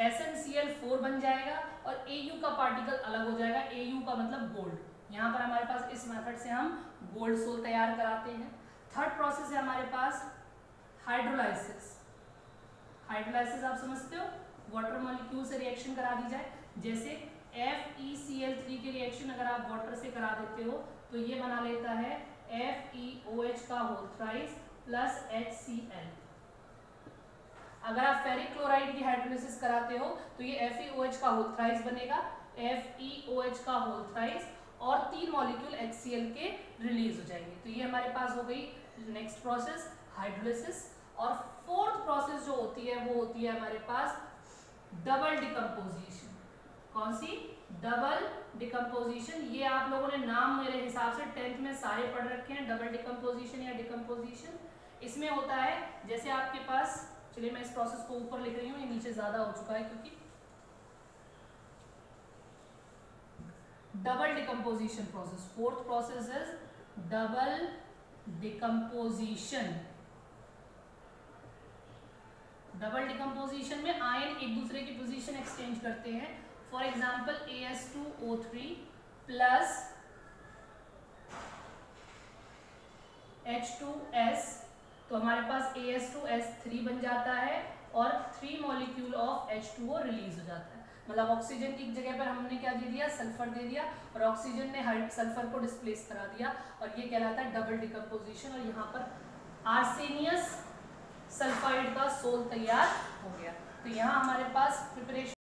SnCl4 बन जाएगा और Au का पार्टिकल अलग हो जाएगा. Au का मतलब गोल्ड, यहाँ पर हमारे पास इस मेथड से हम गोल्ड सोल तैयार कराते हैं। थर्ड प्रोसेस है हमारे पास हाइड्रोलाइसिस। हाइड्रोलाइसिस आप समझते हो, वाटर मॉलिक्यूल से रिएक्शन करा दी जाए, जैसे FeCl3 के रिएक्शन अगर आप वाटर से करा देते हो तो ये बना लेता है FeOH का होल थ्राइस प्लस HCl। अगर आप फेरिक क्लोराइड की हाइड्रोलाइसिस कराते हो तो ये FeOH का होल थ्राइस बनेगा, FeOH का होल थ्राइस, और 3 मॉलिक्यूल HCl के रिलीज हो जाएंगे। तो ये हमारे पास हो गई नेक्स्ट प्रोसेस हाइड्रोलाइसिस। और फोर्थ प्रोसेस जो होती है वो होती है हमारे पास डबल डिकम्पोजिशन। कौन सी? Double decomposition. ये आप लोगों ने नाम मेरे हिसाब से 10th में सारे पढ़ रखे हैं, डबल डिकम्पोजिशन या डिकम्पोजिशन। इसमें होता है जैसे आपके पास, चलिए मैं इस प्रोसेस को ऊपर लिख रही हूँ, ये नीचे ज्यादा हो चुका है क्योंकि double decomposition process, fourth process is double decomposition. Double decomposition में आयन एक दूसरे की पोजीशन एक्सचेंज करते हैं। For example AS2O3 plus H2S, तो हमारे पास AS2S3 बन जाता है और 3 मॉलिक्यूल ऑफ H2O रिलीज हो जाता है। मतलब ऑक्सीजन की जगह पर हमने क्या दे दिया? सल्फर दे दिया, और ऑक्सीजन ने सल्फर को डिस्प्लेस करा दिया, और ये कहलाता है डबल डिकम्पोजिशन। और यहाँ पर आर्सेनियस सल्फाइड का सोल तैयार हो गया। तो यहाँ हमारे पास प्रिपरेशन